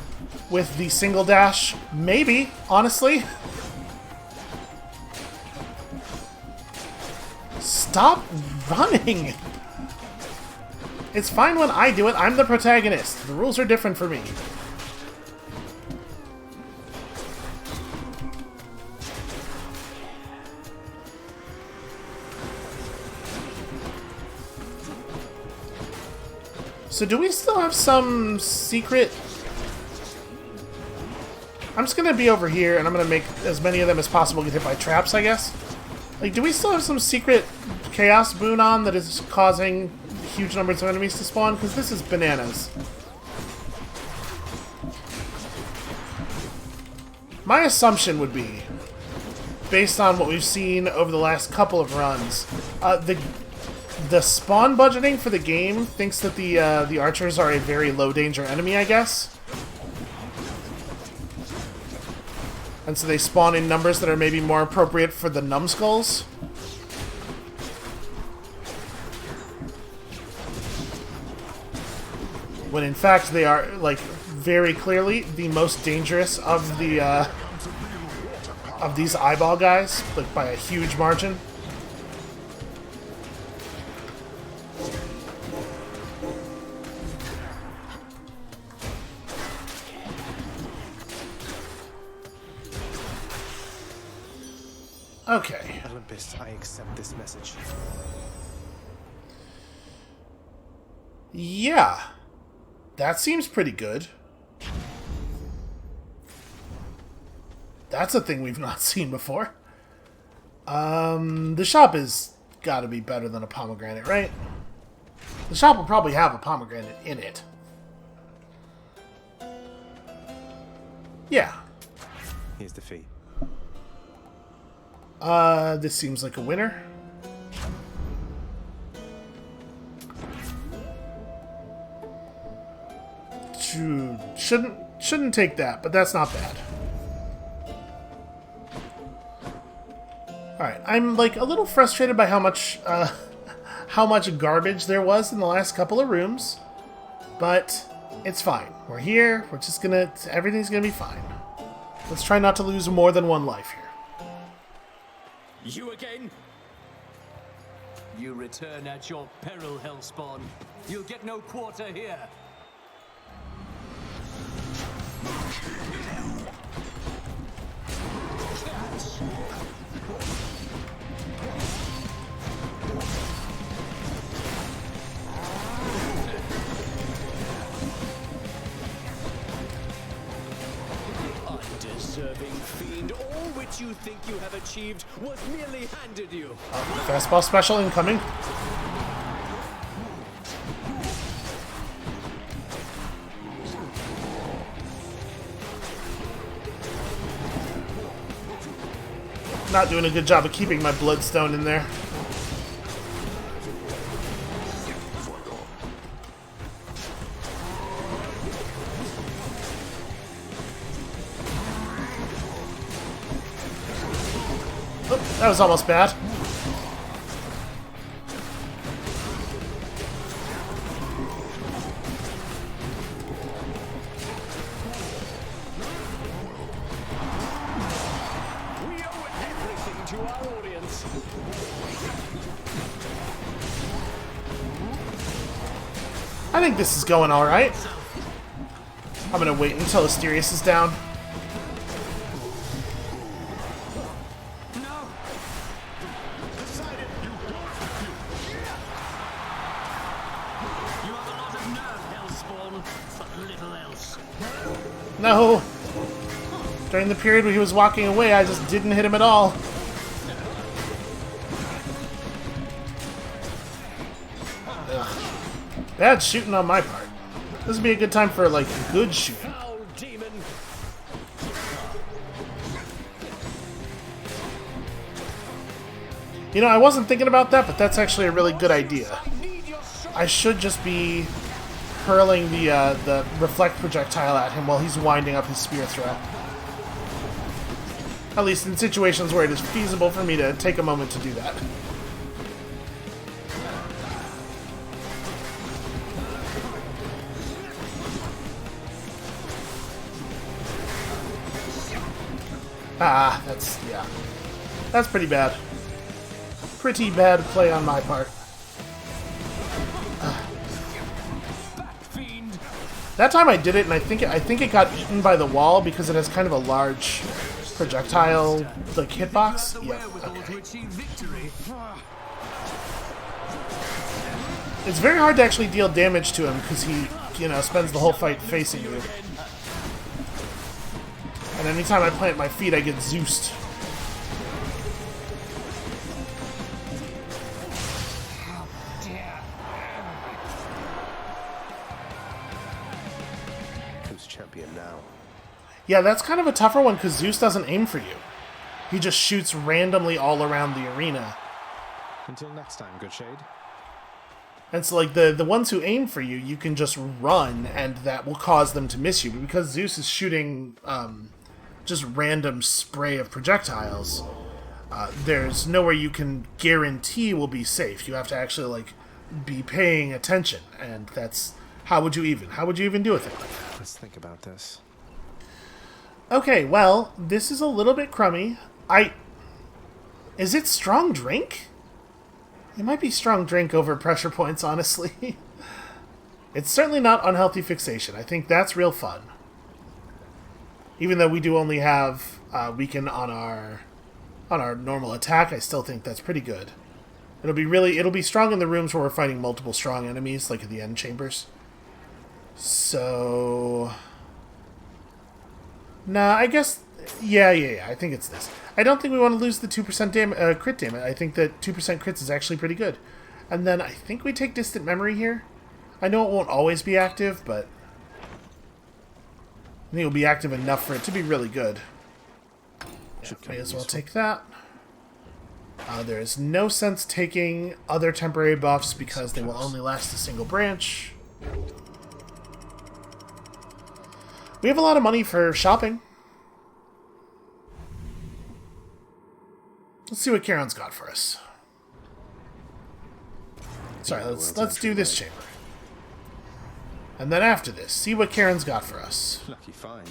S1: with the single dash? Maybe, honestly. Stop running! It's fine when I do it. I'm the protagonist. The rules are different for me. So do we still have some secret... I'm just going to be over here, and I'm going to make as many of them as possible get hit by traps, I guess. Like, do we still have some secret chaos boon on that is causing huge numbers of enemies to spawn? Because this is bananas. My assumption would be, based on what we've seen over the last couple of runs, the spawn budgeting for the game thinks that the archers are a very low danger enemy, I guess. And so they spawn in numbers that are maybe more appropriate for the numbskulls. When in fact they are, like, very clearly the most dangerous of the of these eyeball guys, like by a huge margin. Okay.
S2: Olympus, I accept this message.
S1: Yeah. That seems pretty good. That's a thing we've not seen before. The shop has got to be better than a pomegranate, right? The shop will probably have a pomegranate in it. Yeah.
S2: Here's the fee.
S1: This seems like a winner. Shouldn't take that, but that's not bad. Alright, I'm like a little frustrated by how much garbage there was in the last couple of rooms, but it's fine. We're here, we're just gonna, everything's gonna be fine. Let's try not to lose more than one life here.
S14: You again? You return at your peril, Hellspawn. You'll get no quarter here. Undeserving fiend, all which you think you have achieved was merely handed you.
S1: Fastball special incoming. Not doing a good job of keeping my bloodstone in there. That was almost bad. I think this is going alright. I'm gonna wait until Asterius is down. No! During the period where he was walking away, I just didn't hit him at all. Ugh. Bad shooting on my part. This would be a good time for, like, good shooting. You know, I wasn't thinking about that, but that's actually a really good idea. I should just be hurling the reflect projectile at him while he's winding up his spear throw. At least in situations where it is feasible for me to take a moment to do that. Ah, yeah. That's pretty bad. Pretty bad play on my part. That time I did it, and I think it got eaten by the wall because it has kind of a large projectile like hitbox. Yep. Okay. It's very hard to actually deal damage to him because he, you know, spends the whole fight facing you. And anytime I plant my feet, I get Zeused. Yeah, that's kind of a tougher one because Zeus doesn't aim for you. He just shoots randomly all around the arena.
S2: Until next time, good shade.
S1: And so, like, the ones who aim for you, you can just run, and that will cause them to miss you. But because Zeus is shooting just random spray of projectiles, there's nowhere you can guarantee will be safe. You have to actually, like, be paying attention, and that's... How would you even do a thing like that?
S2: Let's think about this.
S1: Okay, well, this is a little bit crummy. Is it strong drink? It might be strong drink over pressure points, honestly. It's certainly not unhealthy fixation. I think that's real fun. Even though we do only have weaken on our normal attack, I still think that's pretty good. It'll be strong in the rooms where we're fighting multiple strong enemies, like at the end chambers. So... Nah, I guess... Yeah, I think it's this. I don't think we want to lose the 2% crit damage. I think that 2% crits is actually pretty good. And then I think we take Distant Memory here. I know it won't always be active, but... I think it'll be active enough for it to be really good. Yeah, may as well take that. There is no sense taking other temporary buffs because they will only last a single branch. We have a lot of money for shopping. Let's see what Charon's got for us. Sorry, let's do this chamber. And then after this, see what Charon's got for us.
S2: Lucky find.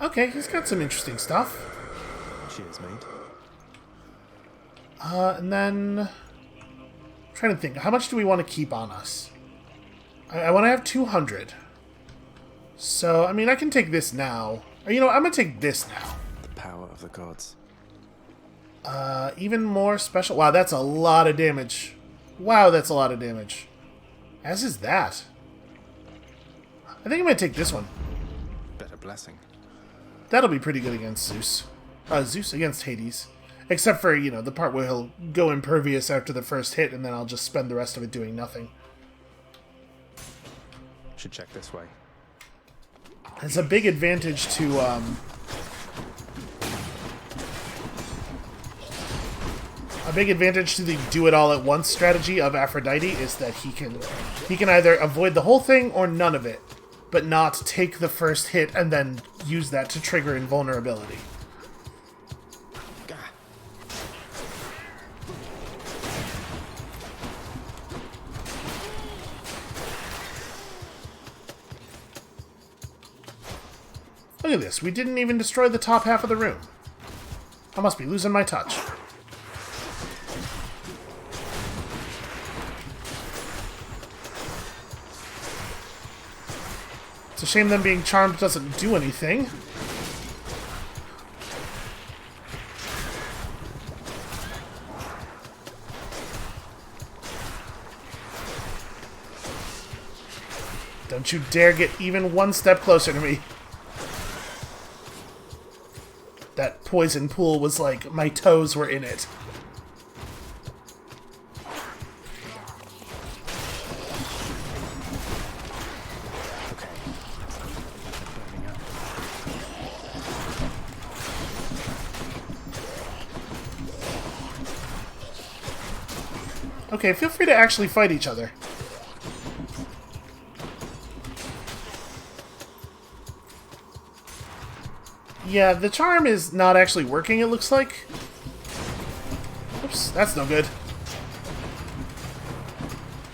S1: Okay, he's got some interesting stuff.
S2: Cheers, mate.
S1: And then... I'm trying to think, how much do we want to keep on us? I want to have 200. So, I mean, I can take this now. Or, you know, I'm going to take this now.
S2: The power of the gods.
S1: Even more special... Wow, that's a lot of damage. Wow, that's a lot of damage. As is that. I think I'm going to take this one.
S2: Better blessing.
S1: That'll be pretty good against Zeus. Zeus against Hades. Except for, you know, the part where he'll go impervious after the first hit, and then I'll just spend the rest of it doing nothing.
S2: Should check this way.
S1: It's a big advantage to, A big advantage to the do-it-all-at-once strategy of Aphrodite is that he can either avoid the whole thing or none of it but not take the first hit and then use that to trigger invulnerability. Look at this, we didn't even destroy the top half of the room. I must be losing my touch. It's a shame them being charmed doesn't do anything. Don't you dare get even one step closer to me. That poison pool was like my toes were in it. Okay, feel free to actually fight each other. Yeah, the charm is not actually working, it looks like. Oops, that's no good.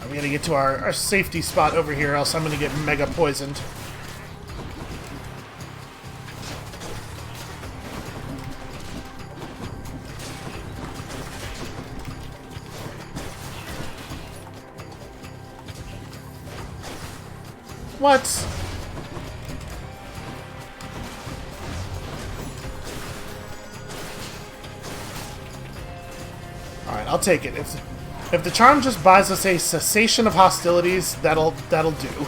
S1: I'm gonna get to our safety spot over here, else I'm gonna get mega poisoned. What? Alright, I'll take it. If the charm just buys us a cessation of hostilities, that'll do.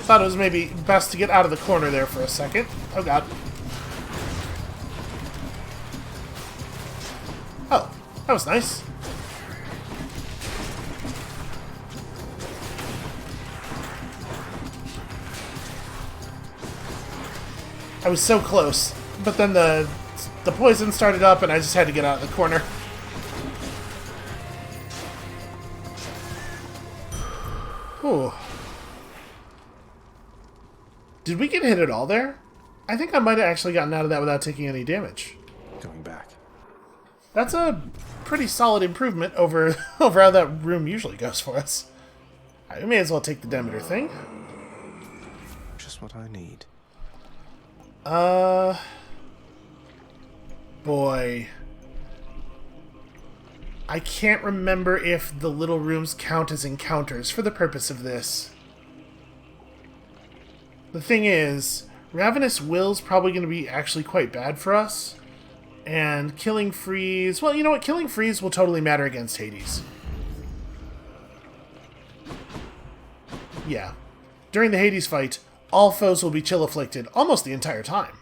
S1: Thought it was maybe best to get out of the corner there for a second. Oh god. Oh, that was nice. I was so close, but then the poison started up and I just had to get out of the corner. Whew. Did we get hit at all there? I think I might have actually gotten out of that without taking any damage.
S2: Going back.
S1: That's a pretty solid improvement over how that room usually goes for us. I may as well take the Demeter thing.
S2: Just what I need.
S1: Boy. I can't remember if the little rooms count as encounters for the purpose of this. The thing is, Ravenous Will's probably going to be actually quite bad for us. And Killing Freeze... Well, you know what? Killing Freeze will totally matter against Hades. Yeah. During the Hades fight, all foes will be chill-afflicted almost the entire time.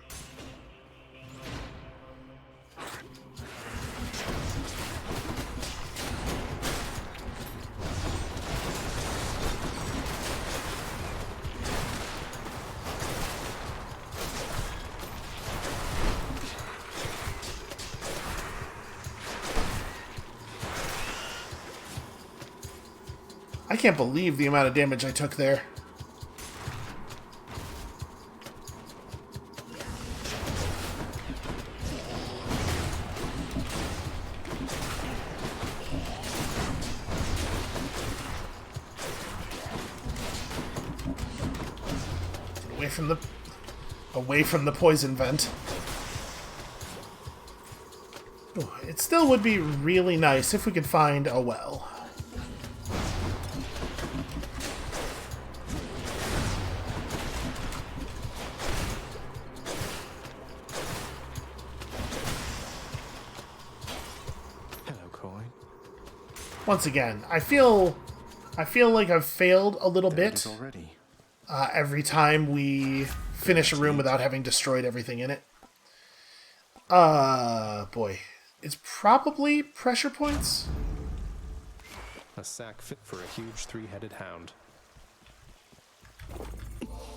S1: I can't believe the amount of damage I took there. Away from the poison vent. Ooh, it still would be really nice if we could find a well. Once again, I feel like I've failed a little bit every time we finish a room without having destroyed everything in it. Boy. It's probably pressure points?
S2: A sack fit for a huge three-headed hound.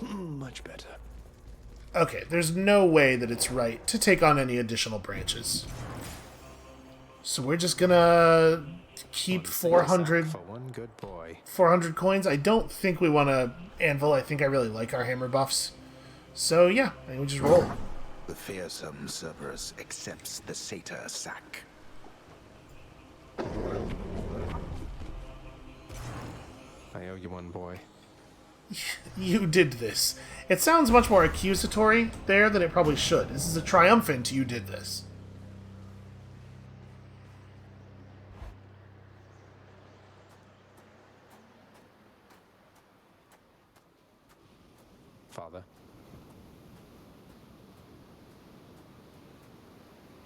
S2: Much better.
S1: Okay, there's no way that it's right to take on any additional branches. So we're just gonna keep 400
S2: for one good boy.
S1: 400 coins. I don't think we want to anvil. I think I really like our hammer buffs. So yeah, I think we just roll.
S15: The fearsome Cerberus accepts the satyr sack.
S2: I owe you one, boy.
S1: You did this. It sounds much more accusatory there than it probably should. This is a triumphant you did this.
S2: Father.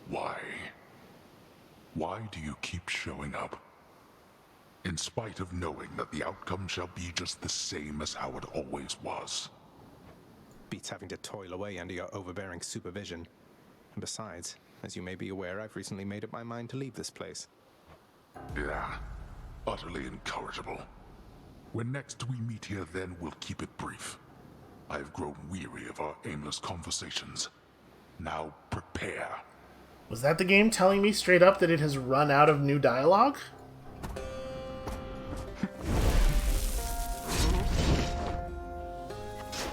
S7: Why? Why do you keep showing up? In spite of knowing that the outcome shall be just the same as how it always was.
S2: Beats having to toil away under your overbearing supervision. And besides, as you may be aware, I've recently made up my mind to leave this place.
S7: Yeah, utterly incorrigible. When next we meet here, then we'll keep it brief. I've grown weary of our aimless conversations. Now prepare.
S1: Was that the game telling me straight up that it has run out of new dialogue?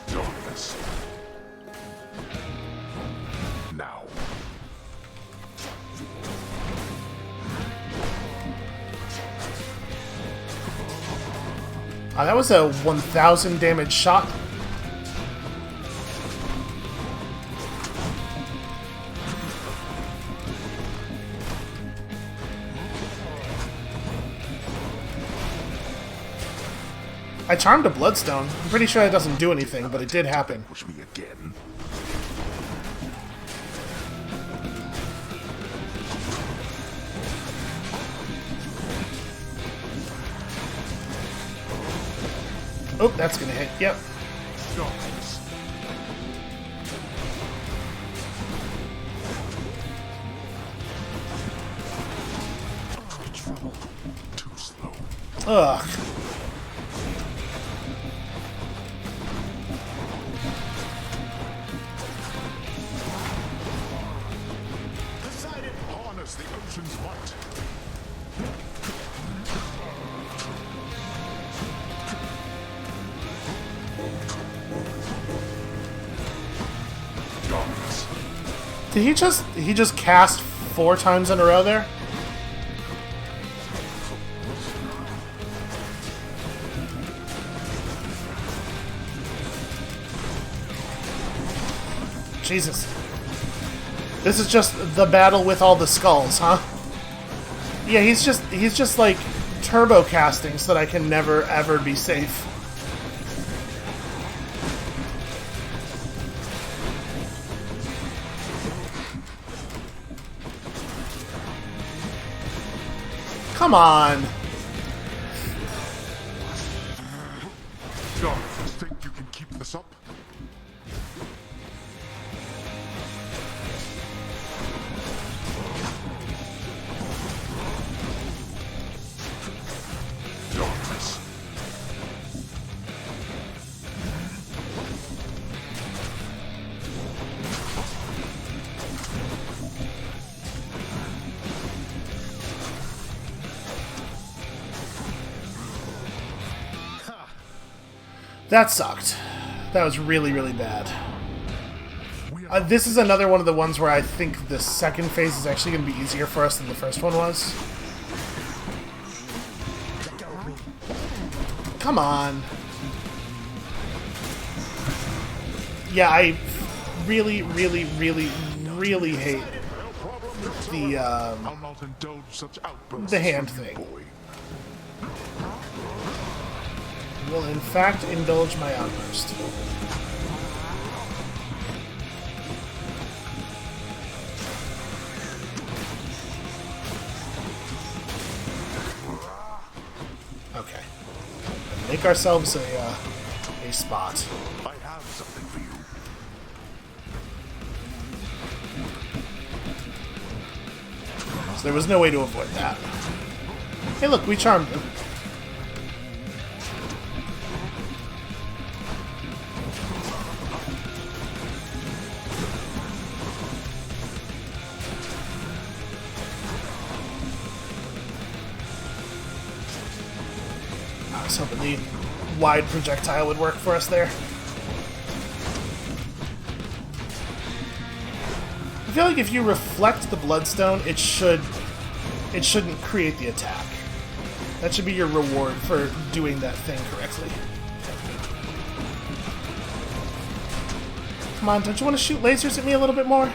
S7: Darkness. Now.
S1: Oh, that was a 1,000 damage shot. I charmed a bloodstone. I'm pretty sure that doesn't do anything, but it did happen.
S7: Push me again.
S1: Oh, that's gonna hit. Yep.
S7: Darkness.
S3: Trouble.
S7: Too slow.
S1: Ugh.
S7: Harness the ocean's might. Darkness.
S1: Did he just cast 4 times in a row there? Jesus. This is just the battle with all the skulls, huh? Yeah, he's just like turbo casting so that I can never ever be safe. Come on.
S7: Darkness, think you can keep this up? Darkness.
S1: That sucked. That was really, really bad. This is another one of the ones where I think the second phase is actually going to be easier for us than the first one was. Come on. Yeah, I really, really, really, really hate the hand thing. Will in fact indulge my outburst. Okay. Make ourselves a spot.
S7: I have something for you.
S1: So there was no way to avoid that. Hey look, we charmed him. was hoping the wide projectile would work for us there. I feel like if you reflect the bloodstone, it shouldn't create the attack. That should be your reward for doing that thing correctly. Come on, don't you want to shoot lasers at me a little bit more?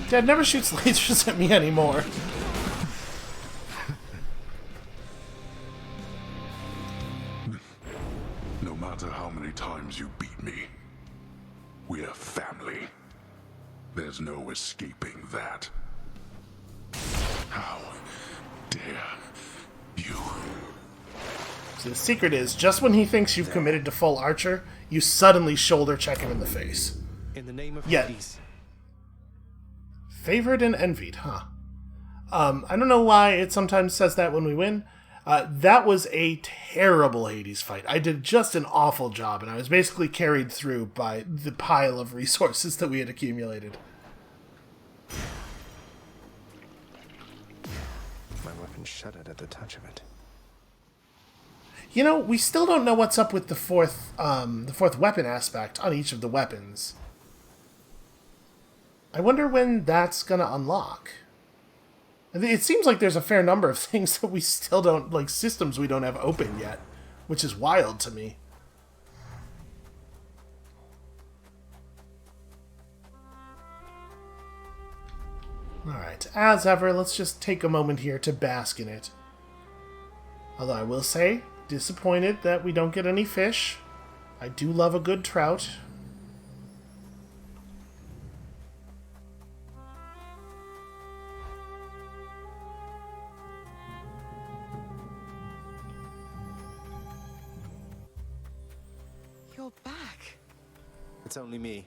S1: Dad never shoots lasers at me anymore.
S7: No matter how many times you beat me, we're family. There's no escaping that. How dare you?
S1: So the secret is, just when he thinks you've committed to full Archer, you suddenly shoulder check him in the face.
S2: In the name of
S1: Hades. Favored and envied, huh? I don't know why it sometimes says that when we win. That was a terrible Hades fight. I did just an awful job, and I was basically carried through by the pile of resources that we had accumulated.
S2: My weapon shuddered at the touch of it.
S1: You know, we still don't know what's up with the fourth weapon aspect on each of the weapons. I wonder when that's gonna unlock. It seems like there's a fair number of things that we still don't, like systems we don't have open yet, which is wild to me. Alright, as ever, let's just take a moment here to bask in it. Although I will say, disappointed that we don't get any fish. I do love a good trout.
S4: You're back.
S2: It's only me.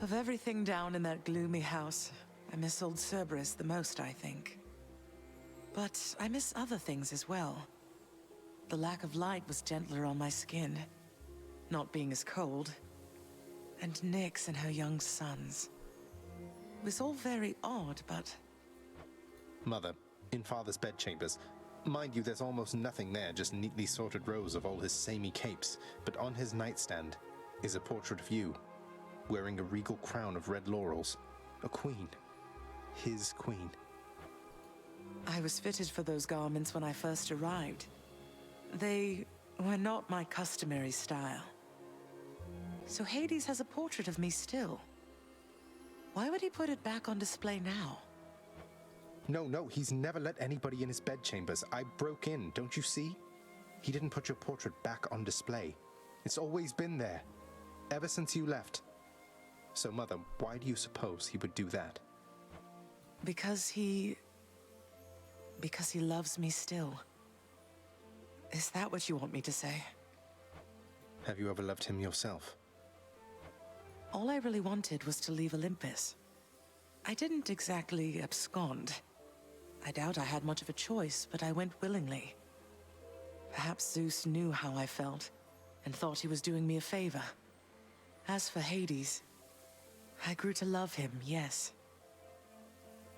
S4: Of everything down in that gloomy house, I miss old Cerberus the most, I think. But I miss other things as well. The lack of light was gentler on my skin, not being as cold. And Nyx and her young sons. It was all very odd, but...
S2: Mother, in Father's bedchambers. Mind you, there's almost nothing there, just neatly sorted rows of all his samey capes. But on his nightstand is a portrait of you, wearing a regal crown of red laurels. A queen. His queen.
S4: I was fitted for those garments when I first arrived. They were not my customary style. So Hades has a portrait of me still. Why would he put it back on display now?
S2: No, he's never let anybody in his bedchambers. I broke in, don't you see? He didn't put your portrait back on display. It's always been there, ever since you left. So, Mother, why do you suppose he would do that?
S4: Because he loves me still. Is that what you want me to say?
S2: Have you ever loved him yourself?
S4: All I really wanted was to leave Olympus. I didn't exactly abscond. I doubt I had much of a choice, but I went willingly. Perhaps Zeus knew how I felt, and thought he was doing me a favor. As for Hades, I grew to love him, yes.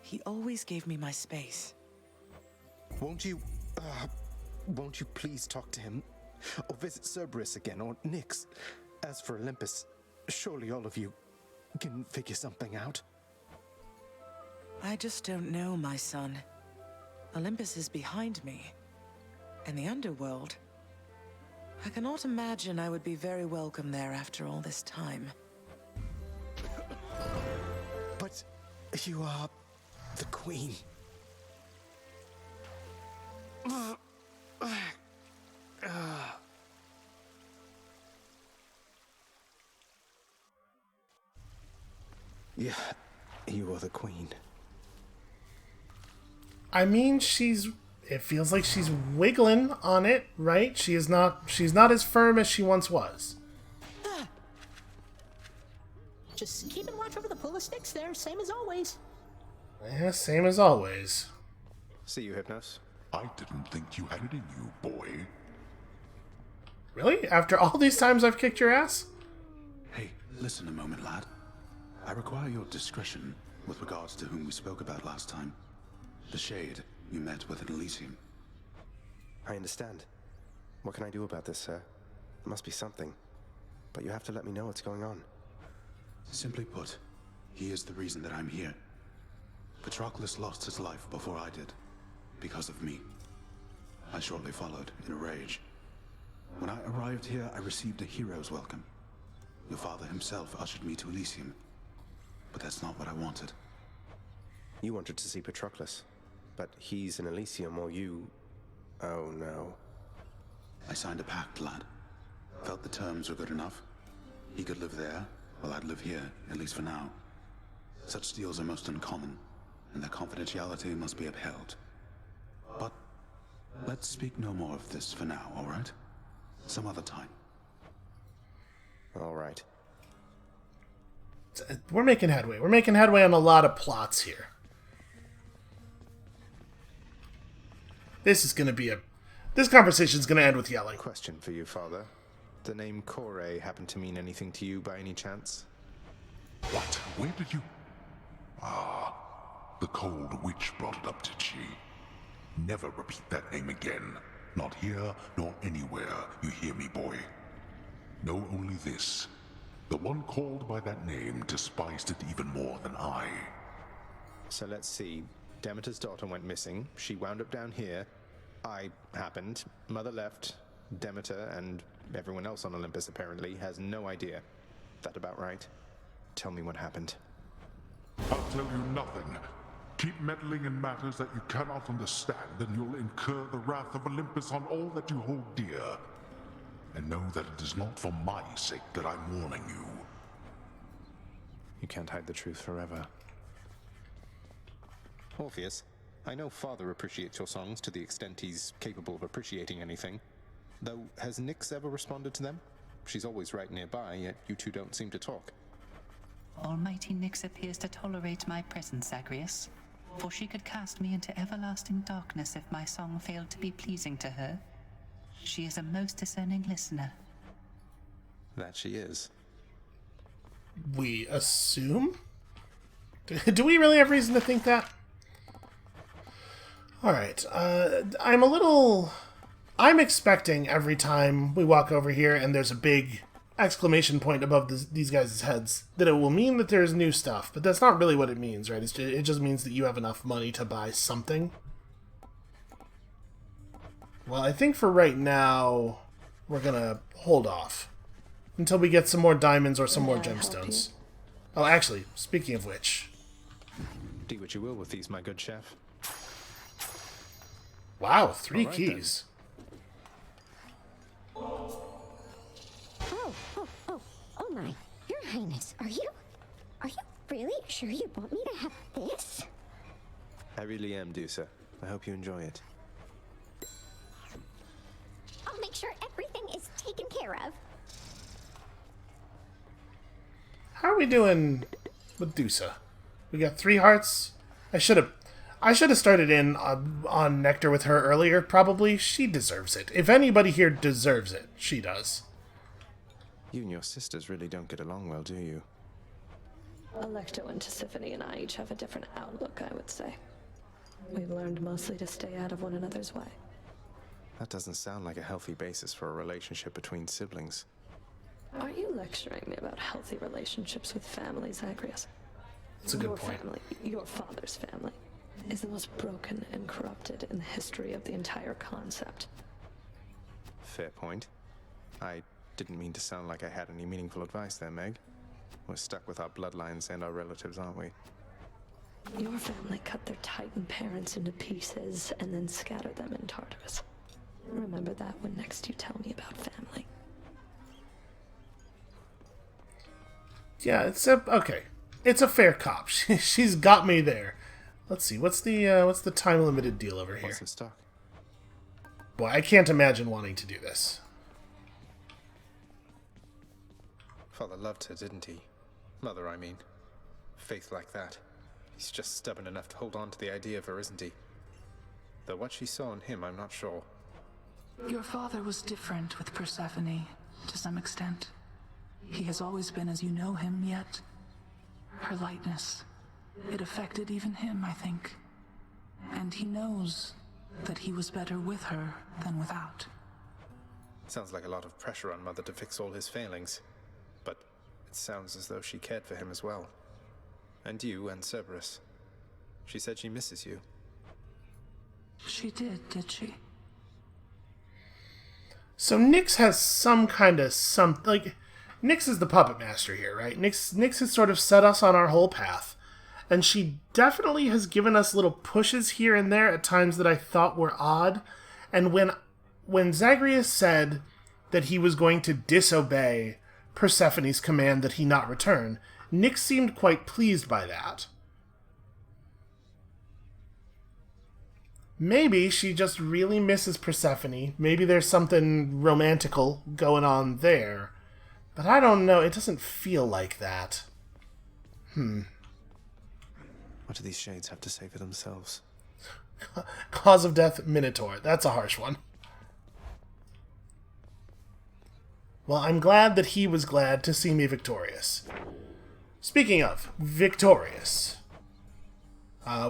S4: He always gave me my space.
S2: Won't you please talk to him? Or visit Cerberus again, or Nyx? As for Olympus, surely all of you can figure something out.
S4: I just don't know, my son. Olympus is behind me. And the underworld. I cannot imagine I would be very welcome there after all this time.
S2: But you are the queen. Yeah, you are the queen.
S1: I mean, it feels like she's wiggling on it, right? She's not as firm as she once was.
S16: Just keeping watch over the pool of sticks there, same as always.
S1: Yeah, same as always.
S2: See you, Hypnos.
S7: I didn't think you had it in you, boy.
S1: Really? After all these times I've kicked your ass?
S17: Hey, listen a moment, lad. I require your discretion with regards to whom we spoke about last time. The Shade you met with in Elysium.
S2: I understand. What can I do about this, sir? There must be something. But you have to let me know what's going on.
S17: Simply put, he is the reason that I'm here. Patroclus lost his life before I did, because of me. I shortly followed, in a rage. When I arrived here, I received a hero's welcome. Your father himself ushered me to Elysium. But that's not what I wanted.
S2: You wanted to see Patroclus, but he's in Elysium while you... Oh no.
S17: I signed a pact, lad. Felt the terms were good enough. He could live there, while I'd live here, at least for now. Such deals are most uncommon, and their confidentiality must be upheld. But let's speak no more of this for now, all right? Some other time.
S2: All right.
S1: We're making headway. We're making headway on a lot of plots here. This is going to be a... This conversation's going to end with yelling.
S2: Question for you, Father. The name Kore happen to mean anything to you by any chance?
S7: What? Where did you... Ah, the cold witch brought it up, did she? Never repeat that name again. Not here, nor anywhere. You hear me, boy? Know only this. The one called by that name despised it even more than I.
S2: So let's see. Demeter's daughter went missing. She wound up down here. I happened. Mother left. Demeter and everyone else on Olympus apparently has no idea. That about right? Tell me what happened.
S7: I'll tell you nothing. Keep meddling in matters that you cannot understand, and you'll incur the wrath of Olympus on all that you hold dear. And know that it is not for my sake that I'm warning you.
S2: You can't hide the truth forever. Orpheus, I know Father appreciates your songs to the extent he's capable of appreciating anything. Though, has Nyx ever responded to them? She's always right nearby, yet you two don't seem to talk.
S18: Almighty Nyx appears to tolerate my presence, Zagreus, for she could cast me into everlasting darkness if my song failed to be pleasing to her. She is a most discerning listener.
S2: That she is.
S1: We assume? Do we really have reason to think that? Alright, I'm expecting every time we walk over here and there's a big exclamation point above these guys' heads that it will mean that there's new stuff, but that's not really what it means, right? It just means that you have enough money to buy something. Well, I think for right now, we're gonna hold off until we get some more diamonds or some more gemstones. Oh, actually, speaking of which...
S2: Do what you will with these, my good chef.
S1: Wow, 3 keys.
S6: Oh my. Your Highness, are you really sure you want me to have this?
S2: I really am, Dusa. I hope you enjoy it.
S6: I'll make sure everything is taken care of.
S1: How are we doing with Dusa? We got 3 hearts. I should have started in on Nectar with her earlier, probably. She deserves it. If anybody here deserves it, she does.
S2: You and your sisters really don't get along well, do you?
S19: Alecto and Tisiphone and I each have a different outlook, I would say. We've learned mostly to stay out of one another's way.
S2: That doesn't sound like a healthy basis for a relationship between siblings.
S19: Are you lecturing me about healthy relationships with families, Zagreus?
S1: That's a good point.
S19: Family, your father's family, is the most broken and corrupted in the history of the entire concept.
S2: Fair point. I didn't mean to sound like I had any meaningful advice there, Meg. We're stuck with our bloodlines and our relatives, aren't we?
S19: Your family cut their Titan parents into pieces and then scattered them in Tartarus. Remember that when next you tell me about family.
S1: Yeah, okay. It's a fair cop. She's got me there. Let's see. What's the time limited deal over here?
S2: What's in stock?
S1: Boy, I can't imagine wanting to do this.
S2: Father loved her, didn't he? Mother, I mean. Faith like that. He's just stubborn enough to hold on to the idea of her, isn't he? Though what she saw in him, I'm not sure.
S4: Your father was different with Persephone, to some extent. He has always been as you know him, yet her lightness, it affected even him, I think. And he knows that he was better with her than without.
S2: Sounds like a lot of pressure on Mother to fix all his failings. But it sounds as though she cared for him as well. And you and Cerberus. She said she misses you.
S4: She did she?
S1: So Nyx has some kind of Nyx is the puppet master here, right? Nyx has sort of set us on our whole path. And she definitely has given us little pushes here and there at times that I thought were odd. And when Zagreus said that he was going to disobey Persephone's command that he not return, Nyx seemed quite pleased by that. Maybe she just really misses Persephone. Maybe there's something romantical going on there. But I don't know. It doesn't feel like that.
S2: What do these shades have to say for themselves?
S1: Cause of death, Minotaur. That's a harsh one. Well, I'm glad that he was glad to see me victorious. Speaking of victorious,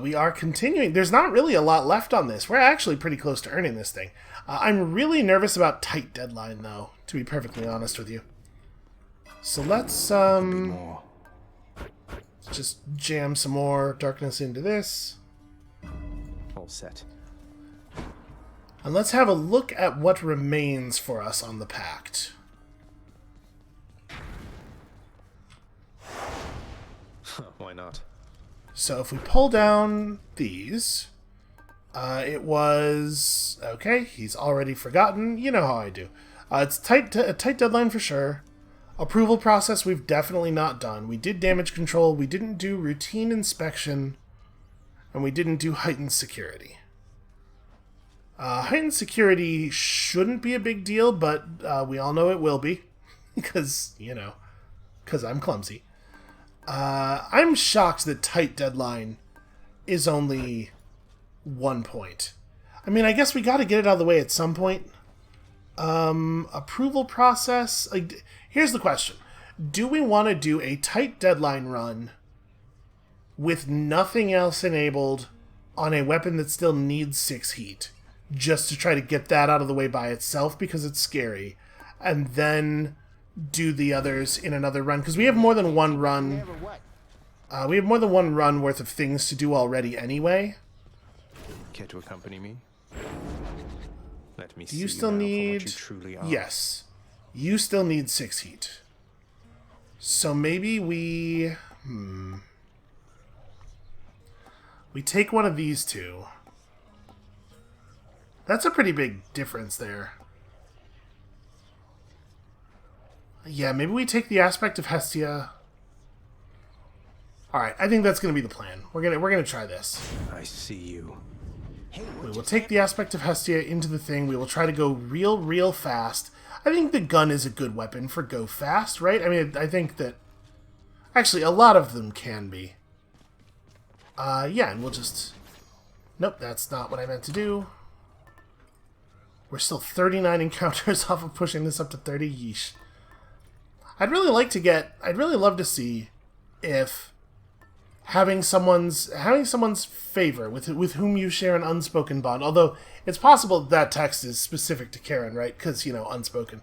S1: we are continuing. There's not really a lot left on this. We're actually pretty close to earning this thing. I'm really nervous about tight deadline, though, to be perfectly honest with you. So let's just jam some more darkness into this.
S2: All set.
S1: And let's have a look at what remains for us on the Pact.
S2: Why not?
S1: So if we pull down these, it was... Okay, he's already forgotten. You know how I do. It's a tight deadline for sure. Approval process we've definitely not done. We did damage control, we didn't do routine inspection, and we didn't do heightened security. Heightened security shouldn't be a big deal, but we all know it will be. Because, because I'm clumsy. I'm shocked that tight deadline is only 1 point. I mean, I guess we got to get it out of the way at some point. Approval process. Here's the question. Do we want to do a tight deadline run with nothing else enabled on a weapon that still needs 6 heat? Just to try to get that out of the way by itself because it's scary. And then do the others in another run. Because we have more than one run. We have more than one run worth of things to do already anyway.
S2: Care to accompany me? Let me
S1: Do you
S2: see
S1: still
S2: now for what
S1: need...
S2: you truly are.
S1: Yes. You still need 6 heat. So maybe we... We take one of these two. That's a pretty big difference there. Yeah, maybe we take the aspect of Hestia. Alright, I think that's going to be the plan. We're gonna try this.
S2: I see you.
S1: We will take the aspect of Hestia into the thing. We will try to go real fast. I think the gun is a good weapon for go fast, right? I mean, I think that... Actually, a lot of them can be. Yeah, and we'll just... Nope, that's not what I meant to do. We're still 39 encounters off of pushing this up to 30. Yeesh. I'd really love to see if having someone's favor with whom you share an unspoken bond. Although it's possible that text is specific to Karen, right? Because unspoken.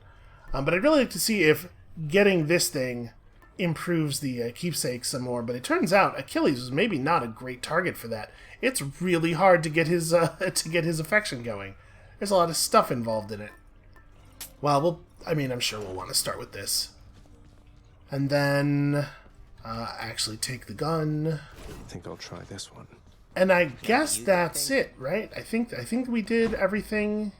S1: But I'd really like to see if getting this thing improves the keepsake some more. But it turns out Achilles was maybe not a great target for that. It's really hard to get his affection going. There's a lot of stuff involved in it. Well, I'm sure we'll want to start with this. And then actually take the gun.
S2: I think I'll try this one.
S1: And I guess that's it, right? I think we did everything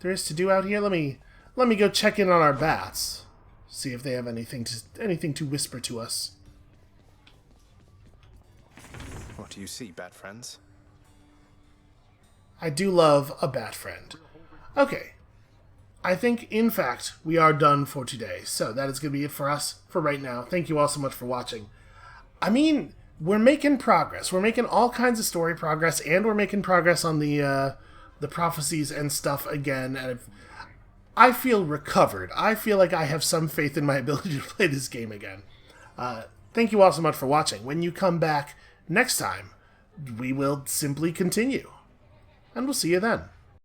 S1: there is to do out here. Let me go check in on our bats. See if they have anything to whisper to us.
S2: What do you see, bat friends?
S1: I do love a bat friend. Okay. I think, in fact, we are done for today. So that is going to be it for us for right now. Thank you all so much for watching. I mean, we're making progress. We're making all kinds of story progress, and we're making progress on the prophecies and stuff again. And I feel recovered. I feel like I have some faith in my ability to play this game again. Thank you all so much for watching. When you come back next time, we will simply continue. And we'll see you then.